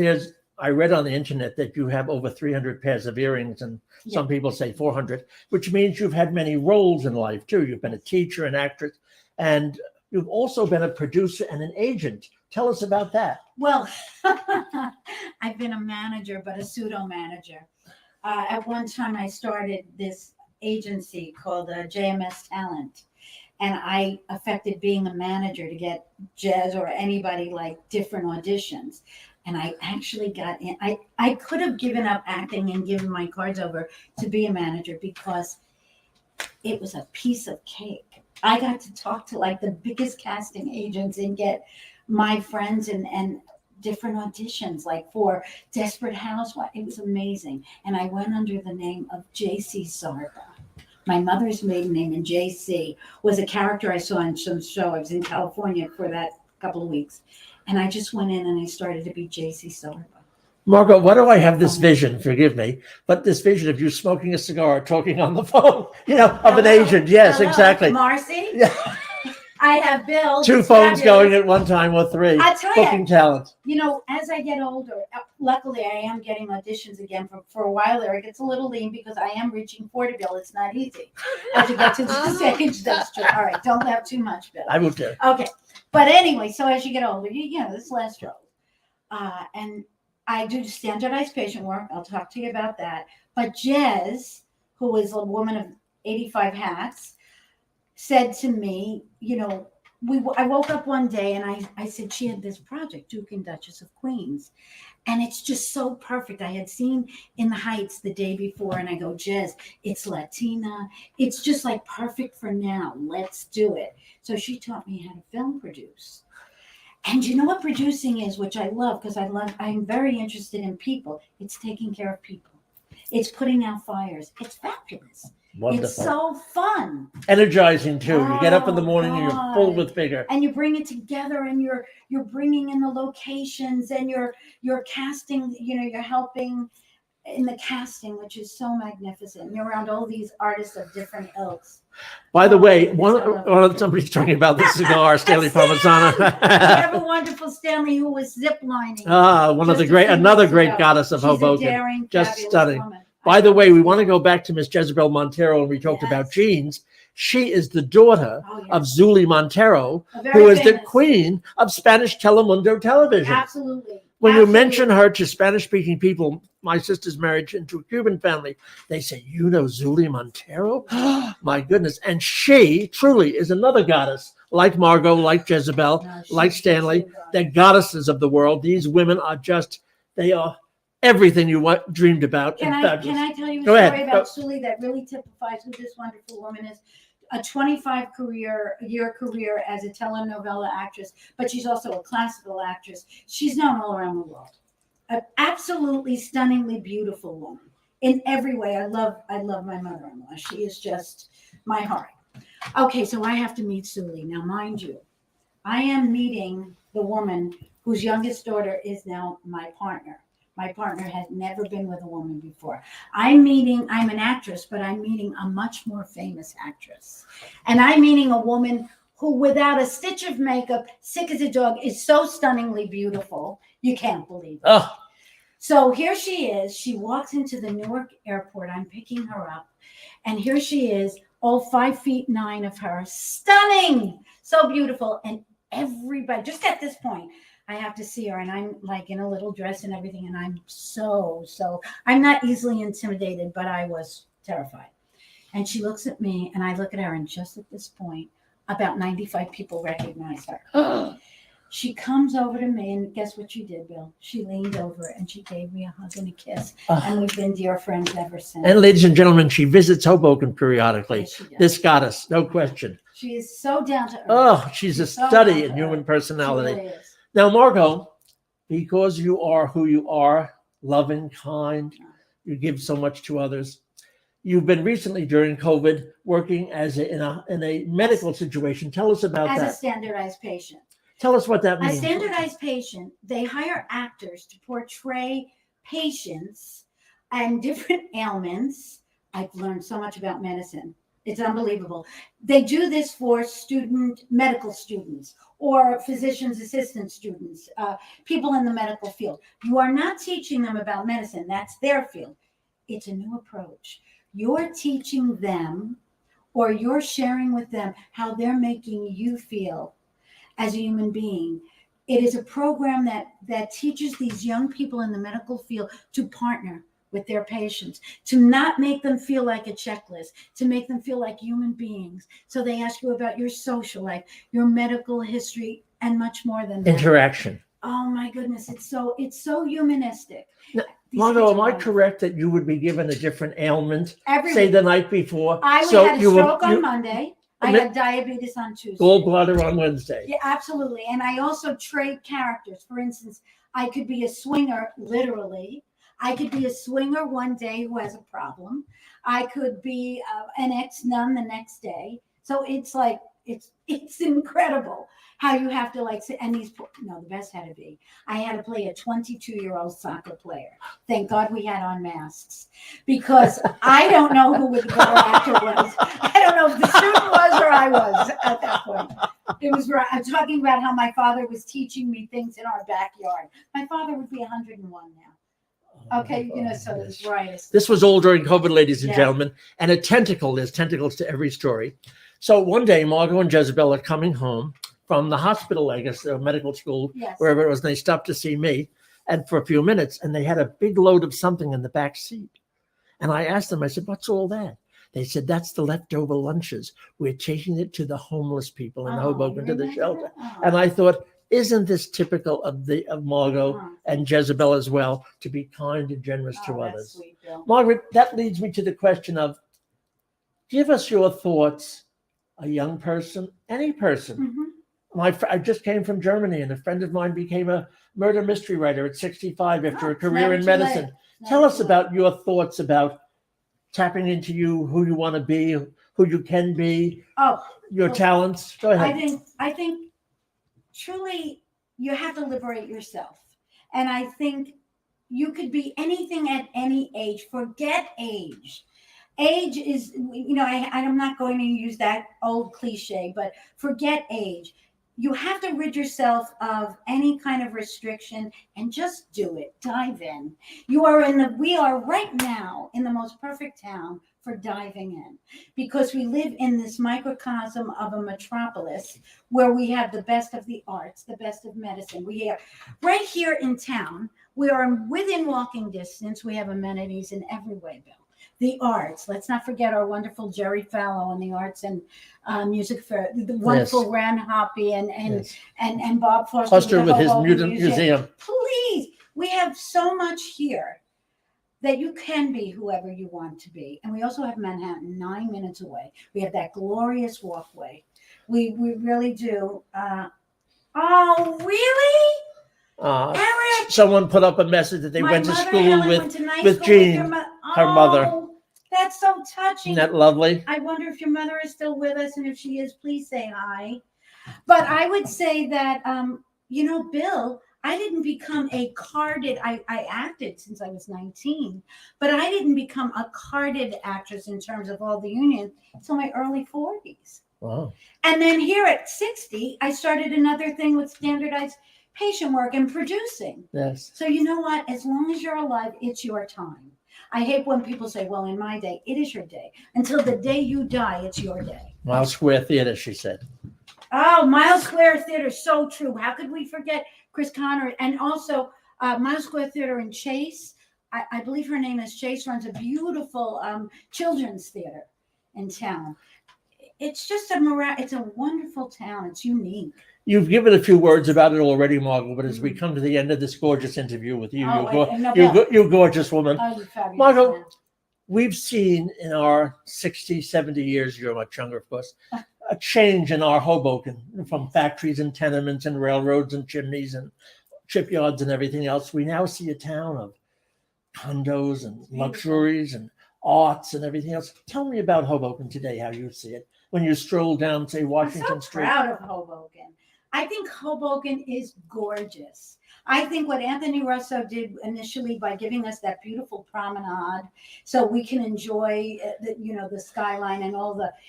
I read on the internet that you have over 300 pairs of earrings, and some people say 400, which means you've had many roles in life too. You've been a teacher, an actress, and you've also been a producer and an agent. Tell us about that. Well, I've been a manager, but a pseudo manager. At one time, I started this agency called JMS Talent. And I affected being a manager to get Jez or anybody like different auditions. And I actually got in. I could have given up acting and given my cards over to be a manager because it was a piece of cake. I got to talk to like the biggest casting agents and get my friends and different auditions, like for Desperate Housewives. It was amazing. And I went under the name of J.C. Sarba. My mother's maiden name, and J.C. was a character I saw on some show. I was in California for that couple of weeks. And I just went in and I started to be J.C. Sarba. Margo, why do I have this vision? Forgive me, but this vision of you smoking a cigar, talking on the phone, of an agent. Yes, Hello. Exactly. Marcy? Yeah. I have Bill. Two phones going at one time or three. I tell Booking you, talent. As I get older, luckily I am getting auditions again. For a while there, it gets a little lean because I am reaching 40, Bill. It's not easy. As you get to the stage, that's true. All right, don't laugh too much, Bill. I will do. Okay. But anyway, so as you get older, this last row. And I do standardized patient work. I'll talk to you about that. But Jez, who is a woman of 85 hats, said to me, I woke up one day and I said, she had this project, Duke and Duchess of Queens. And it's just so perfect. I had seen In the Heights the day before and I go, Jez, it's Latina. It's just like perfect for now. Let's do it. So she taught me how to film produce. And you know what producing is, which I love because I'm very interested in people. It's taking care of people. It's putting out fires. It's fabulous. Wonderful. It's so fun. Energizing too. You get up in the morning and you're full with vigor. And you bring it together and you're bringing in the locations and you're casting, you're helping in the casting, which is so magnificent. You're around all these artists of different ilks. By the way, somebody's talking about the cigar, Stanley Parmesan. We have a wonderful Stanley who was ziplining. Another great goddess of Hoboken. Daring, just stunning. Woman. By the way, we want to go back to Miss Jezebel Montero, and we talked about jeans. She is the daughter of Zuli Montero, who is the queen of Spanish Telemundo television. Absolutely. When you mention her to Spanish-speaking people, my sister's married into a Cuban family, they say, Zuli Montero? My goodness. And she truly is another goddess, like Margo, like Jezebel, like Stanley. They're goddesses of the world. These women are they are everything you dreamed about. Can I tell you a story about Zuli that really typifies who this wonderful woman is? A 25-year career as a telenovela actress, but she's also a classical actress. She's known all around the world. An absolutely stunningly beautiful woman in every way. I love my mother-in-law. She is just my heart. Okay, so I have to meet Zuli. Now, mind you, I am meeting the woman whose youngest daughter is now my partner. My partner has never been with a woman before. I'm an actress, but I'm meeting a much more famous actress. And I'm meeting a woman who, without a stitch of makeup, sick as a dog, is so stunningly beautiful. You can't believe it. Oh. So here she is. She walks into the Newark airport. I'm picking her up. And here she is, all 5'9" of her. Stunning. So beautiful. And everybody, just at this point, I have to see her, and I'm like in a little dress and everything, and I'm I'm not easily intimidated, but I was terrified. And she looks at me, and I look at her, and just at this point, about 95 people recognize her. She comes over to me, and guess what she did, Bill? She leaned over and she gave me a hug and a kiss, and we've been dear friends ever since. And ladies and gentlemen, she visits Hoboken periodically. Yes, she does. This goddess, no question. She is so down to earth. Oh, she's a study in human personality. She really is. Now, Margo, because you are who you are, loving, kind, you give so much to others. You've been recently during COVID working in a medical situation. Tell us about As that. a standardized patient. Tell us what that A means. standardized patient, they hire actors to portray patients and different ailments. I've learned so much about medicine. It's unbelievable. They do this for medical students or physician's assistant students, people in the medical field. You are not teaching them about medicine. That's their field. It's a new approach. You're teaching them, or you're sharing with them how they're making you feel as a human being. It is a program that teaches these young people in the medical field to partner with their patients, to not make them feel like a checklist, to make them feel like human beings. So they ask you about your social life, your medical history, and much more than that. Interaction. Oh my goodness, it's so humanistic. Now, These Margo, kids am are I wonderful. correct that you would be given a different ailment, Every say week. the night before? I had a stroke on you- Monday. I had diabetes on Tuesday. Gallbladder on Wednesday. Yeah, absolutely. And I also trade characters. For instance, I could be a swinger, literally. I could be a swinger one day who has a problem. I could be an ex-nun the next day. So it's like, it's incredible how you have to and the best had to be, I had to play a 22-year-old soccer player. Thank God we had on masks, because I don't know who the better actor was. I don't know if the student was or I was at that point. It was right. I'm talking about how my father was teaching me things in our backyard. My father would be 101 now. Okay, so it was right. This was all during COVID, ladies and Yeah. gentlemen. And there's tentacles to every story. So one day, Margo and Jezebel are coming home from the hospital, I guess, medical school, Yes. wherever it was, and they stopped to see me, and for a few minutes, and they had a big load of something in the back seat. And I asked them, I said, what's all that? They said, that's the leftover lunches. We're taking it to the homeless people in Hoboken, to the shelter. And I thought, isn't this typical of Margo and Jezebel as well, to be kind and generous to others? Sweet, Bill. Margaret, that leads me to the question of, give us your thoughts, a young person, any person. Mm-hmm. I just came from Germany, and a friend of mine became a murder mystery writer at 65 after a career in medicine. Tell us about your thoughts about tapping into who you want to be, who you can be, your talents. Go ahead. I think truly you have to liberate yourself. And I think you could be anything at any age. Forget age. Age is, I'm not going to use that old cliche, but forget age. You have to rid yourself of any kind of restriction and just do it. Dive in. We are right now in the most perfect town for diving in, because we live in this microcosm of a metropolis where we have the best of the arts, the best of medicine. We are right here in town. We are within walking distance. We have amenities in every way, Bill. The arts. Let's not forget our wonderful Jerry Fallow and the arts and music fair. The wonderful Ran Hoppy and Bob Foster with his Hoboken museum. Please, we have so much here that you can be whoever you want to be. And we also have Manhattan 9 minutes away. We have that glorious walkway. We really do. Oh, really? Eric, someone put up a message that they went to school with Jean, her mother. That's so touching. Isn't that lovely? I wonder if your mother is still with us, and if she is, please say hi. But I would say that, Bill, I didn't become a carded, I acted since I was 19, but I didn't become a carded actress in terms of all the unions until my early 40s. Wow. And then here at 60, I started another thing with standardized patient work and producing. Yes. So you know what? As long as you're alive, it's your time. I hate when people say, well, in my day, it is your day. Until the day you die, it's your day. Miles Square Theater, she said. Oh, Miles Square Theater, so true. How could we forget Chris Connor, and also Mile Square Theater in Chase. I believe her name is Chase, runs a beautiful children's theater in town. It's just it's a wonderful town. It's unique. You've given a few words about it already, Margo, but as we come to the end of this gorgeous interview with you, you gorgeous woman. Oh, you fabulous. Margo, man. we've seen in our 60, 70 years, you're much younger, of course, a change in our Hoboken from factories and tenements and railroads and chimneys and shipyards and everything else. We now see a town of condos and luxuries and arts and everything else. Tell me about Hoboken today, how you see it. When you stroll down, say, Washington Street. I'm so proud of Hoboken. I think Hoboken is gorgeous. I think what Anthony Russo did initially by giving us that beautiful promenade so we can enjoy the skyline and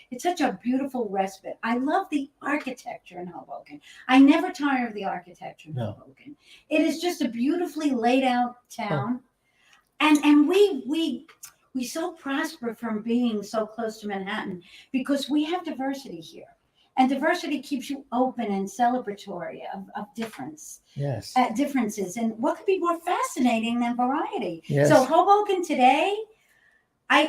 it's such a beautiful respite. I love the architecture in Hoboken. I never tire of the architecture in Hoboken. It is just a beautifully laid out town. And we so prosper from being so close to Manhattan because we have diversity here. And diversity keeps you open and celebratory of differences. And what could be more fascinating than variety? Yes. So Hoboken today, Hi,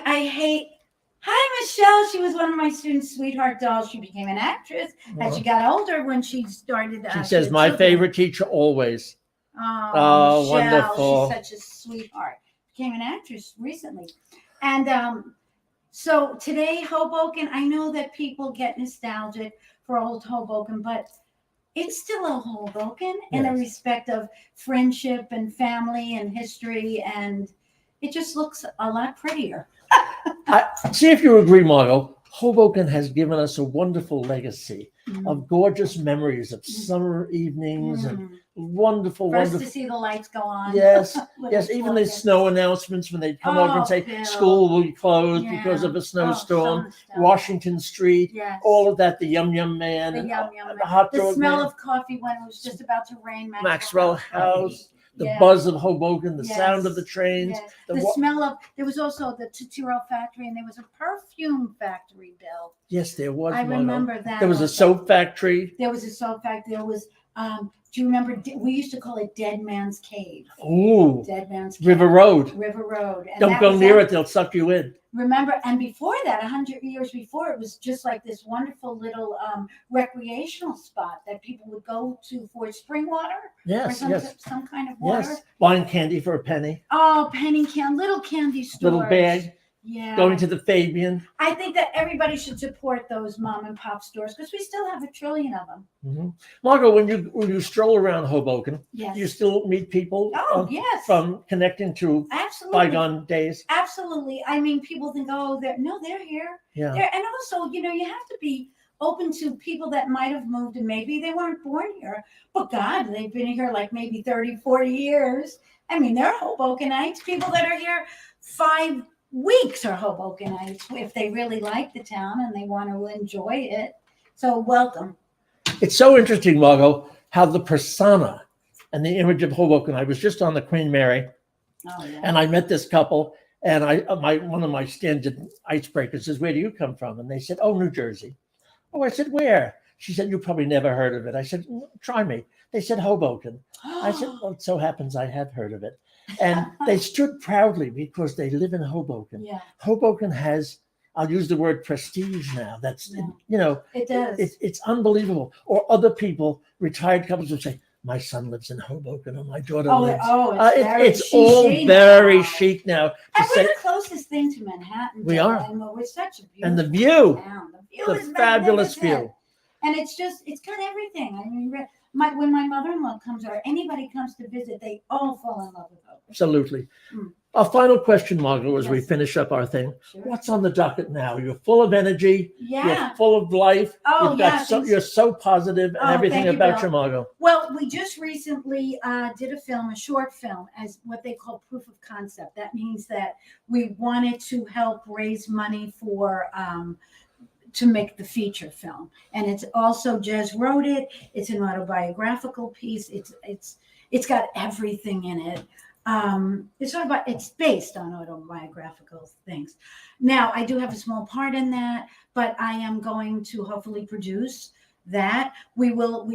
Michelle. She was one of my students' sweetheart dolls. She became an actress as she got older when she started. She says, my favorite teacher always. Oh, Michelle, wonderful. She's such a sweetheart. Became an actress recently. And so today, Hoboken, I know that people get nostalgic for old Hoboken, but it's still a Hoboken in a respect of friendship and family and history, and it just looks a lot prettier. See if you agree, Margo. Hoboken has given us a wonderful legacy of gorgeous memories of summer evenings and wonderful. To see the lights go on. Yes, yes. Even the snow announcements when they'd come over and say, Bill. School will be closed because of a snowstorm. Washington Street, all of that. The Yum Yum Man, the Yum Yum the hot dog the smell man. of coffee when it was just about to rain. Maxwell House. The buzz of Hoboken, the sound of the trains. Yes. The smell of, there was also the Tootsie Roll factory, and there was a perfume factory, Bill. Yes, there was. I remember that. There was a soap factory. There was a soap factory. There was, do you remember, we used to call it Dead Man's Cave. Oh, Dead Man's Cave. River Road. River Road. And don't go near it, they'll suck you in. Remember, and before that, 100 years before, it was just like this wonderful little recreational spot that people would go to for spring water. Yes, or some kind of water. Yes, wine candy for a penny. Oh, little candy stores. Little bag. Yeah. Going to the Fabian. I think that everybody should support those mom and pop stores because we still have a trillion of them. Mm-hmm. Margo, when you stroll around Hoboken, do you still meet people? From connecting to bygone days. Absolutely. I mean, people think, they're here. Yeah. And also, you have to be open to people that might have moved and maybe they weren't born here, but God, they've been here like maybe 30, 40 years. I mean, they're Hobokenites. People that are here 5 weeks are Hobokenites if they really like the town and they want to enjoy it. So welcome. It's so interesting, Margo, how the persona and the image of Hoboken. I was just on the Queen Mary, and I met this couple, and one of my standard icebreakers says, "Where do you come from?" And they said, "Oh, New Jersey." Oh, I said, "Where?" She said, "You probably never heard of it." I said, "Try me." They said, "Hoboken." I said, "Well, it so happens I have heard of it." And they stood proudly because they live in Hoboken. Yeah. Hoboken has, I'll use the word prestige now. That's, it does. It's unbelievable. Or other people, retired couples would say, "My son lives in Hoboken," or "My daughter lives." It's all very chic now. And we're the closest thing to Manhattan. We are. And we're such a beautiful and the view. town. The fabulous view. And it's got everything. I mean, when my mother-in-law comes or anybody comes to visit, they all fall in love with Hoboken. Absolutely. A final question, Margo, as we finish up our thing. Sure. What's on the docket now? You're full of energy. Yeah. You're full of life. Oh, you're so positive and everything about you, Margo. Well, we just recently did a short film, as what they call proof of concept. That means that we wanted to help raise money for to make the feature film, and it's also Jez wrote it. It's an autobiographical piece. It's got everything in it. It's based on autobiographical things. Now, I do have a small part in that, but I am going to hopefully produce that. We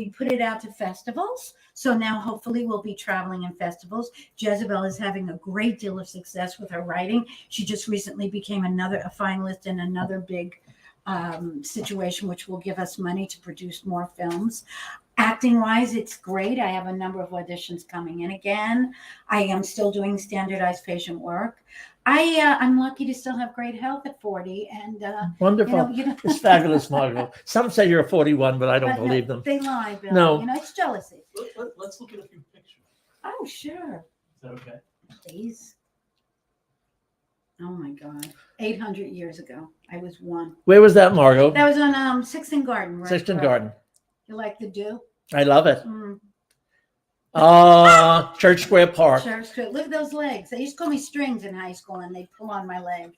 put it out to festivals. So now hopefully we'll be traveling in festivals. Jezebel is having a great deal of success with her writing. She just recently became a finalist in another big situation, which will give us money to produce more films. Acting wise, it's great. I have a number of auditions coming in again. I am still doing standardized patient work. I'm lucky to still have great health at 40. And wonderful. It's fabulous, Margo. Some say you're 41, but I don't believe them. They lie, Bill. No. It's jealousy. Let's look at a few pictures. Oh, sure. Is that okay? Please. Oh my God. 800 years ago, I was 1. Where was that, Margo? That was on Sixth Garden. Right? Sixth Garden. You like the dew? I love it. Mm. Church Square Park. Look at those legs. They used to call me Strings in high school, and they pull on my legs.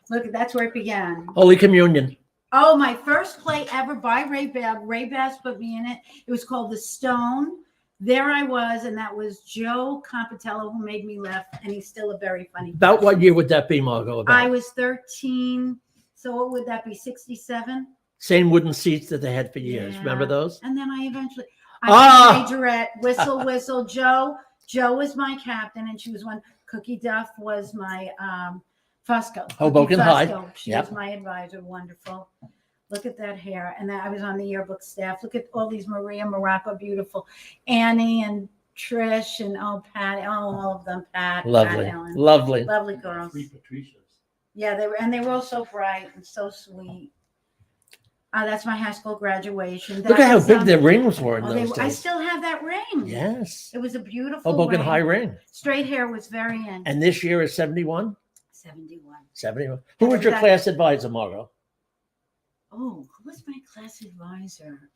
Look, that's where it began. Holy Communion. Oh, my first play ever by Ray Bass. Ray Bass put me in it. It was called The Stone. There I was, and that was Joe Compitello who made me laugh, and he's still a very funny person. About what year would that be, Margo? About? I was 13. So what would that be, 67? Same wooden seats that they had for years. Yeah. Remember those? And then I was majorette, whistle, whistle. Joe was my captain, and she was one. Cookie Duff was my Fusco. Hoboken High. She was my advisor. Wonderful. Look at that hair. And then I was on the yearbook staff. Look at all these Maria Morocco, beautiful. Annie and Trish and Pat, all of them. Pat, Lovely. Pat, Ellen. Lovely. Lovely girls. 3 Patricias. Yeah, they were all so bright and so sweet. That's my high school graduation. Look at how big their rings were in those days. I still have that ring. Yes. It was a beautiful Hoboken ring. High ring. Straight hair was very in. And this year is 71? 71. 71. Who was your class advisor, Margo? Oh, who was my class advisor?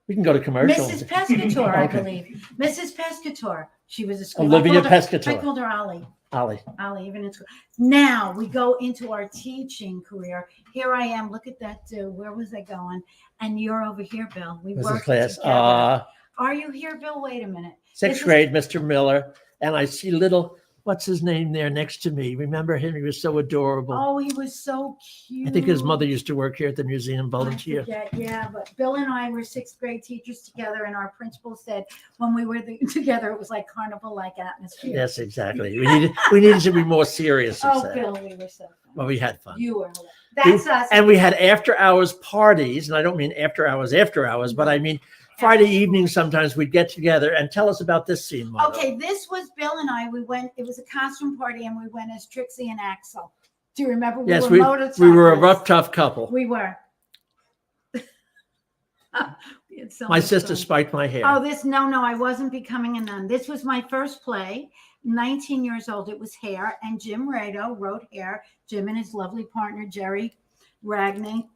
We can go to commercials. Mrs. Pescator, I Okay. believe. Mrs. Pescator. She was a school. Olivia I Pescator. called her Ollie. Ollie. Ollie, even in school. Now we go into our teaching career. Here I am. Look at that. Where was I going? And you're over here, Bill. We Mrs. worked Class. together. Are you here, Bill? Wait a minute. Sixth grade, Mr. Miller. And I see little, what's his name there next to me? Remember him? He was so adorable. Oh, he was so cute. I think his mother used to work here at the museum, volunteer. Yeah, but Bill and I were 6th grade teachers together, and our principal said when we were together, it was like carnival-like atmosphere. Yes, exactly. We needed to be more serious. Oh, Bill, we were so fun. Well, we had fun. You were. That's us. And we had after-hours parties, and I don't mean after hours, but I mean Friday evening. Sometimes we'd get together and tell us about this scene, Margo. Okay, this was Bill and I. We went. It was a costume party, and we went as Trixie and Axel. Do you remember? Yes, we were a rough, tough couple. We were. We had so My much sister fun. spiked my hair. Oh, no, I wasn't becoming a nun. This was my first play. 19 years old. It was Hair, and Jim Rado wrote Hair. Jim and his lovely partner Jerry Ragney,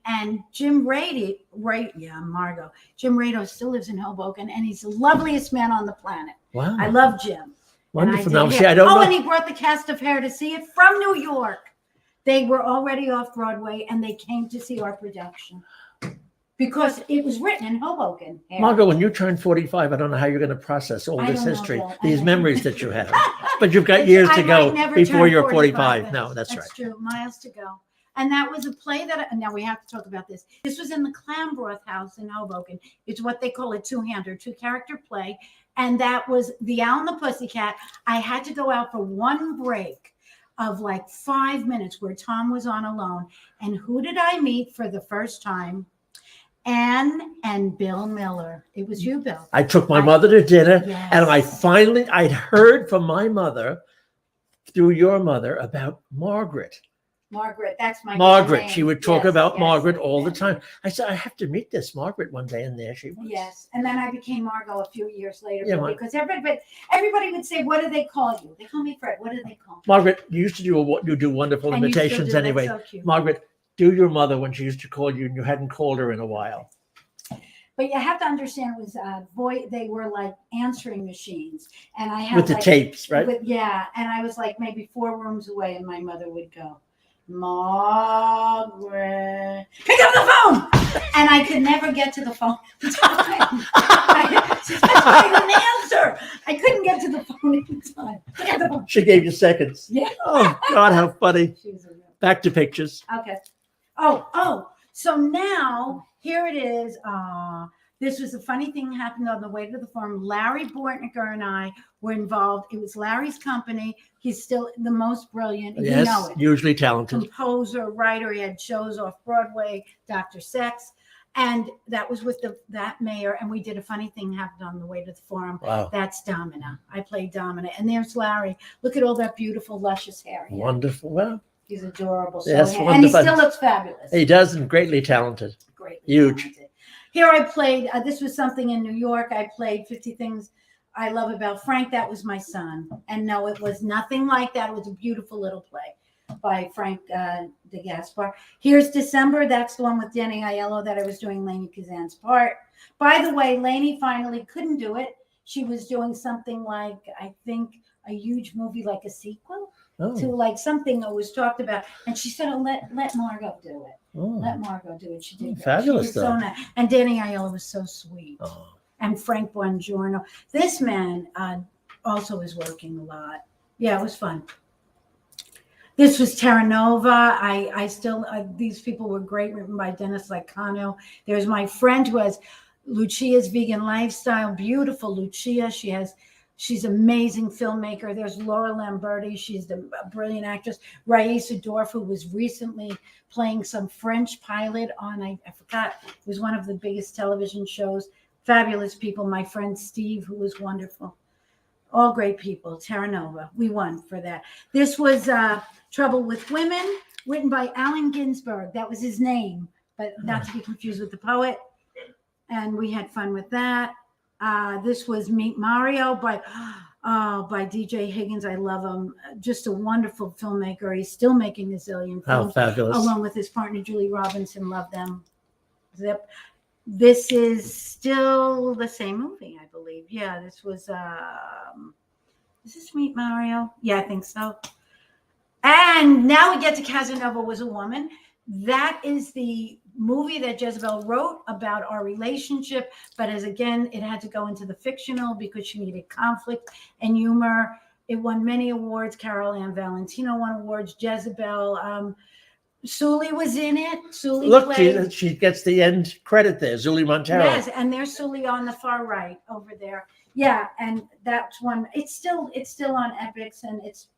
and Jim Rady, Margo. Jim Rado still lives in Hoboken, and he's the loveliest man on the planet. Wow. I love Jim. Wonderful. And I Now, did see, Hair. I don't know. And he brought the cast of Hair to see it from New York. They were already off Broadway, and they came to see our production because it was written in Hoboken. Hair. Margo, when you turn 45, I don't know how you're going to process all I this don't know, history, Bill. these memories that you have. But you've got years to go before you're 45. No, that's right. That's true. Miles to go. And that was a play now we have to talk about this. This was in the Clam Broth House in Hoboken. It's what they call a two-character play. And that was The Owl and the Pussycat. I had to go out for one break of like 5 minutes where Tom was on alone. And who did I meet for the first time? Anne and Bill Miller. It was you, Bill. I took my mother to dinner, Yes. and I'd heard from my mother through your mother about Margaret. Margaret, that's my Margaret. name. She would talk Yes, about yes, Margaret all the yes. time. I said, I have to meet this Margaret one day, and there she was. Yes, and then I became Margo a few years later. Yeah, because everybody would say, "What do they call you?" They call me Fred. What do they call me? Margaret, you used to do wonderful And you still imitations do. That's anyway. so cute. Margaret, do your mother when she used to call you, and you hadn't called her in a while. But you have to understand, it was they were like answering machines, and I had With the tapes, right? And I was like maybe 4 rooms away, and my mother would go, Margaret, pick up the phone, and I could never get to the phone in time. I couldn't answer. I couldn't get to the phone in time. Pick up the phone. She gave you seconds. Yeah. Oh, God, how funny. She was a real- Back to pictures. Okay. Oh. So now Here it is. This was a funny thing happened on the way to the farm. Larry Bortnicker and I were involved. It was Larry's company. He's still the most brilliant. You Yes, know it. usually talented. Composer, writer. He had shows off Broadway, Dr. Sex. And that was with that mayor. And we did a funny thing happened on the way to the farm. Wow. That's Domina. I played Domina. And there's Larry. Look at all that beautiful, luscious hair. he had. Wonderful. Well, He's adorable. So yes, and he wonderful. still looks fabulous. he does, and greatly talented. Greatly Huge. talented. Here I played, this was something in New York. I played 50 Things I Love About Frank. That was my son. And no, it was nothing like that. It was a beautiful little play by Frank de Gaspar. Here's December. That's the one with Danny Aiello that I was doing Lainey Kazan's part. By the way, Lainey finally couldn't do it. She was doing something like, I think, a huge movie, like a sequel to like something that was talked about. And she said, oh, let Margo do it. Let Margo do it. She did. Fabulous, she was so nice. And Danny Aiello was so sweet. And Frank Buongiorno. This man also is working a lot. Yeah, it was fun. This was Terra Nova. I still, these people were great, written by Dennis Licano. There's my friend who has Lucia's Vegan Lifestyle. Beautiful Lucia. She's an amazing filmmaker. There's Laura Lamberti. She's a brilliant actress. Raisa Dorf, who was recently playing some French pilot on, I forgot, it was one of the biggest television shows. Fabulous people. My friend Steve, who was wonderful. All great people. Terra Nova. We won for that. This was Trouble with Women, written by Allen Ginsberg. That was his name, but not to be confused with the poet. And we had fun with that. This was Meet Mario by DJ Higgins. I love him. Just a wonderful filmmaker. He's still making a zillion films. How fabulous. Along with his partner, Julie Robinson. Love them. Zip. This is still the same movie, I believe. Yeah, this was, is this Meet Mario? Yeah, I think so. And now we get to Casanova Was a Woman. That is the movie that Jezebel wrote about our relationship, but as again, it had to go into the fictional because she needed conflict and humor. It won many awards. Carol Ann Valentino won awards. Jezebel, Sully was in it. Sully played. She gets the end credit there. Zuli Montero. Yes, and there's Sully on the far right over there. Yeah, and that's one. It's still on Epix, and it's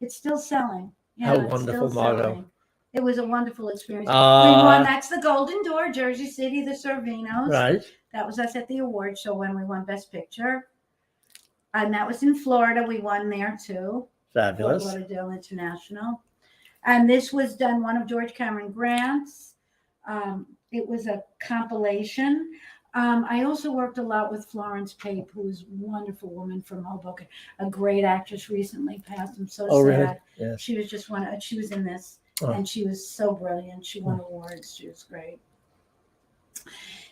still selling. Yeah, How wonderful, Margo. It was a wonderful experience. We won. That's the Golden Door, Jersey City, the Sorvinos. Right. That was us at the award show when we won Best Picture. And that was in Florida. We won there too. Fabulous. Fort Lauderdale International. And this was done, one of George Cameron Grant's. It was a compilation. I also worked a lot with Florence Pape, who's a wonderful woman from Hoboken, a great actress, recently passed. I'm so sad. Really? Yes. She was just she was in this. And she was so brilliant. She won awards. She was great.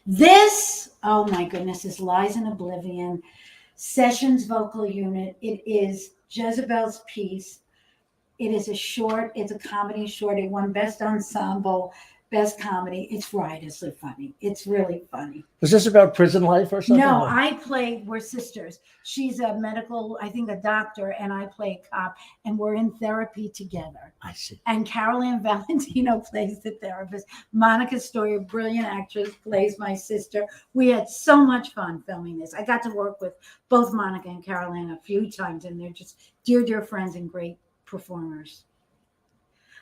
This, oh my goodness, is Lies in Oblivion, Sessions Vocal Unit. It is Jezebel's piece. It is a short. It's a comedy short. It won Best Ensemble, Best Comedy. It's riotously funny. It's really funny. Was this about prison life or something? No, we're sisters. She's a medical, I think a doctor, and I play a cop, and we're in therapy together. I see. And Carol Ann Valentino plays the therapist. Monica Story, a brilliant actress, plays my sister. We had so much fun filming this. I got to work with both Monica and Carol Ann a few times, and they're just dear, dear friends and great performers.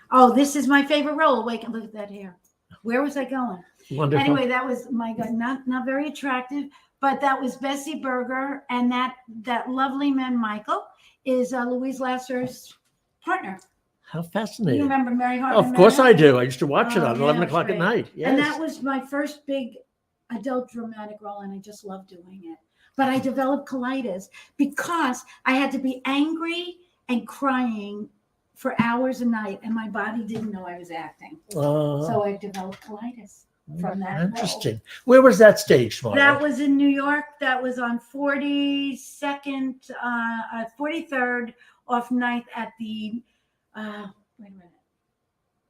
Oh, this is my favorite role. Wait, look at that hair. Where was I going? Wonderful. Anyway, that was, my God, not very attractive, but that was Bessie Berger, and that lovely man, Michael, is Louise Lasser's partner. How fascinating. You remember Mary Hartman? Of course I do. I used to watch it on yeah, 11 it was o'clock at great. night. Yes. And that was my first big adult dramatic role, and I just loved doing it. But I developed colitis because I had to be angry and crying for hours a night, and my body didn't know I was acting. So I developed colitis from that. Interesting. Role. Where was that staged, Margo? That was in New York. That was on 43rd off 9th at the, wait a minute,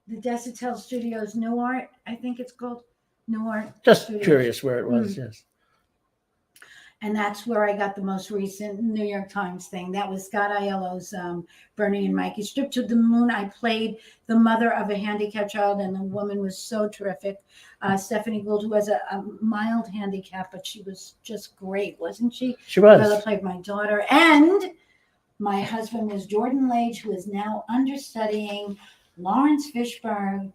the Desitel Studios, Newark, I think it's called Newark. Just Studios. curious where it was, yes. And that's where I got the most recent New York Times thing. That was Scott Aiello's Bernie and Mikey. Stripped to the Moon. I played the mother of a handicapped child, and the woman was so terrific. Stephanie Gould, who has a mild handicap, but she was just great, wasn't she? She was. Bella played my daughter. And my husband was Jordan Lage, who is now understudying Lawrence Fishburne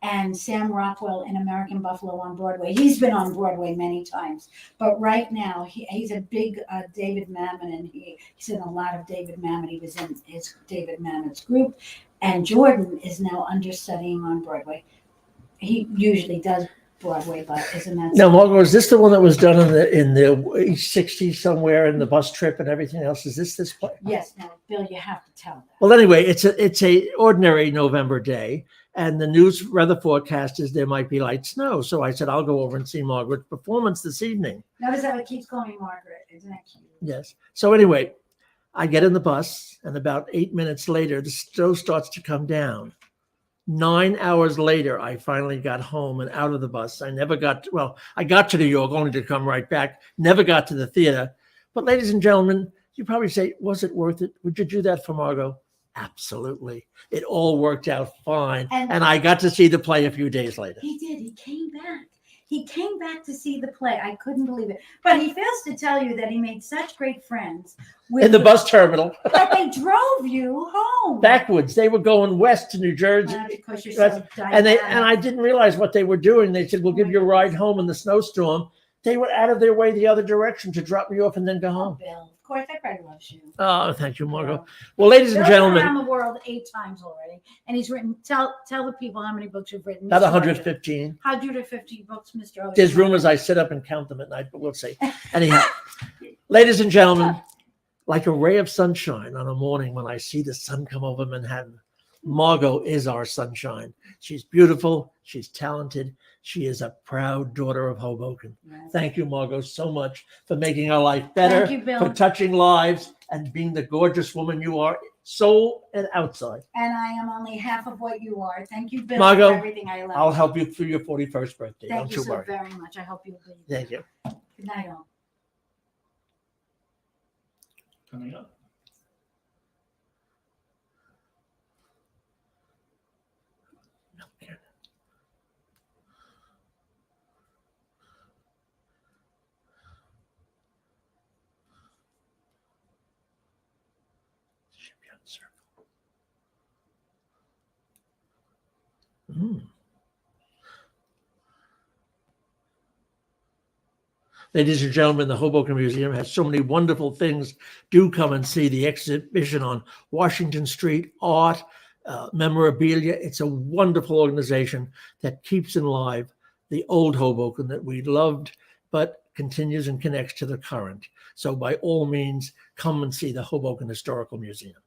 and Sam Rockwell in American Buffalo on Broadway. He's been on Broadway many times, but right now he's a big David Mamet, and he's in a lot of David Mamet. He was in his David Mamet's group, and Jordan is now understudying on Broadway. He usually does Broadway, but isn't that Now, Margo, is this the one that was done in the East 60s somewhere in the bus trip and everything else? Is this play? Yes. Now, Bill, you have to tell them. Well, anyway, it's a ordinary November day, and the news weather forecast is there might be light snow. So I said, I'll go over and see Margaret's performance this evening. Notice how it keeps calling me Margaret. Isn't that cute? Yes. So anyway, I get in the bus, and about 8 minutes later, the snow starts to come down. 9 hours later, I finally got home and out of the bus. I got to New York only to come right back. Never got to the theater. But ladies and gentlemen, you probably say, was it worth it? Would you do that for Margo? Absolutely. It all worked out fine. And I got to see the play a few days later. He did. He came back. He came back to see the play. I couldn't believe it. But he fails to tell you that he made such great friends In the bus terminal. that they drove you home. Backwards. They were going west to New Jersey. Because you're so and I didn't realize what they were doing. They said, we'll give you a ride home in the snowstorm. They were out of their way the other direction to drop me off and then go home. Bill, of course, everybody loves you. Oh, thank you, Margo. Well, ladies and Bill's gentlemen. around the world 8 times already. And he's written, tell the people how many books you've written. About Mr. 115. 150 books, Mr. Otis. There's rumors I sit up and count them at night, but we'll see. Anyhow, ladies and gentlemen, like a ray of sunshine on a morning when I see the sun come over Manhattan, Margo is our sunshine. She's beautiful. She's talented. She is a proud daughter of Hoboken. Yes. Thank you, Margo, so much for making our life better, Thank you, Bill. for touching lives, and being the gorgeous woman you are, soul and outside. And I am only half of what you are. Thank you, Bill, Margo, for everything I love. I'll help you through your 41st birthday. Thank Don't you you so worry. very much. I hope you'll be. Thank you. Good night, all. Coming up. Ladies and gentlemen, the Hoboken Museum has so many wonderful things. Do come and see the exhibition on Washington Street, art, memorabilia. It's a wonderful organization that keeps alive the old Hoboken that we loved, but continues and connects to the current. So by all means, come and see the Hoboken Historical Museum.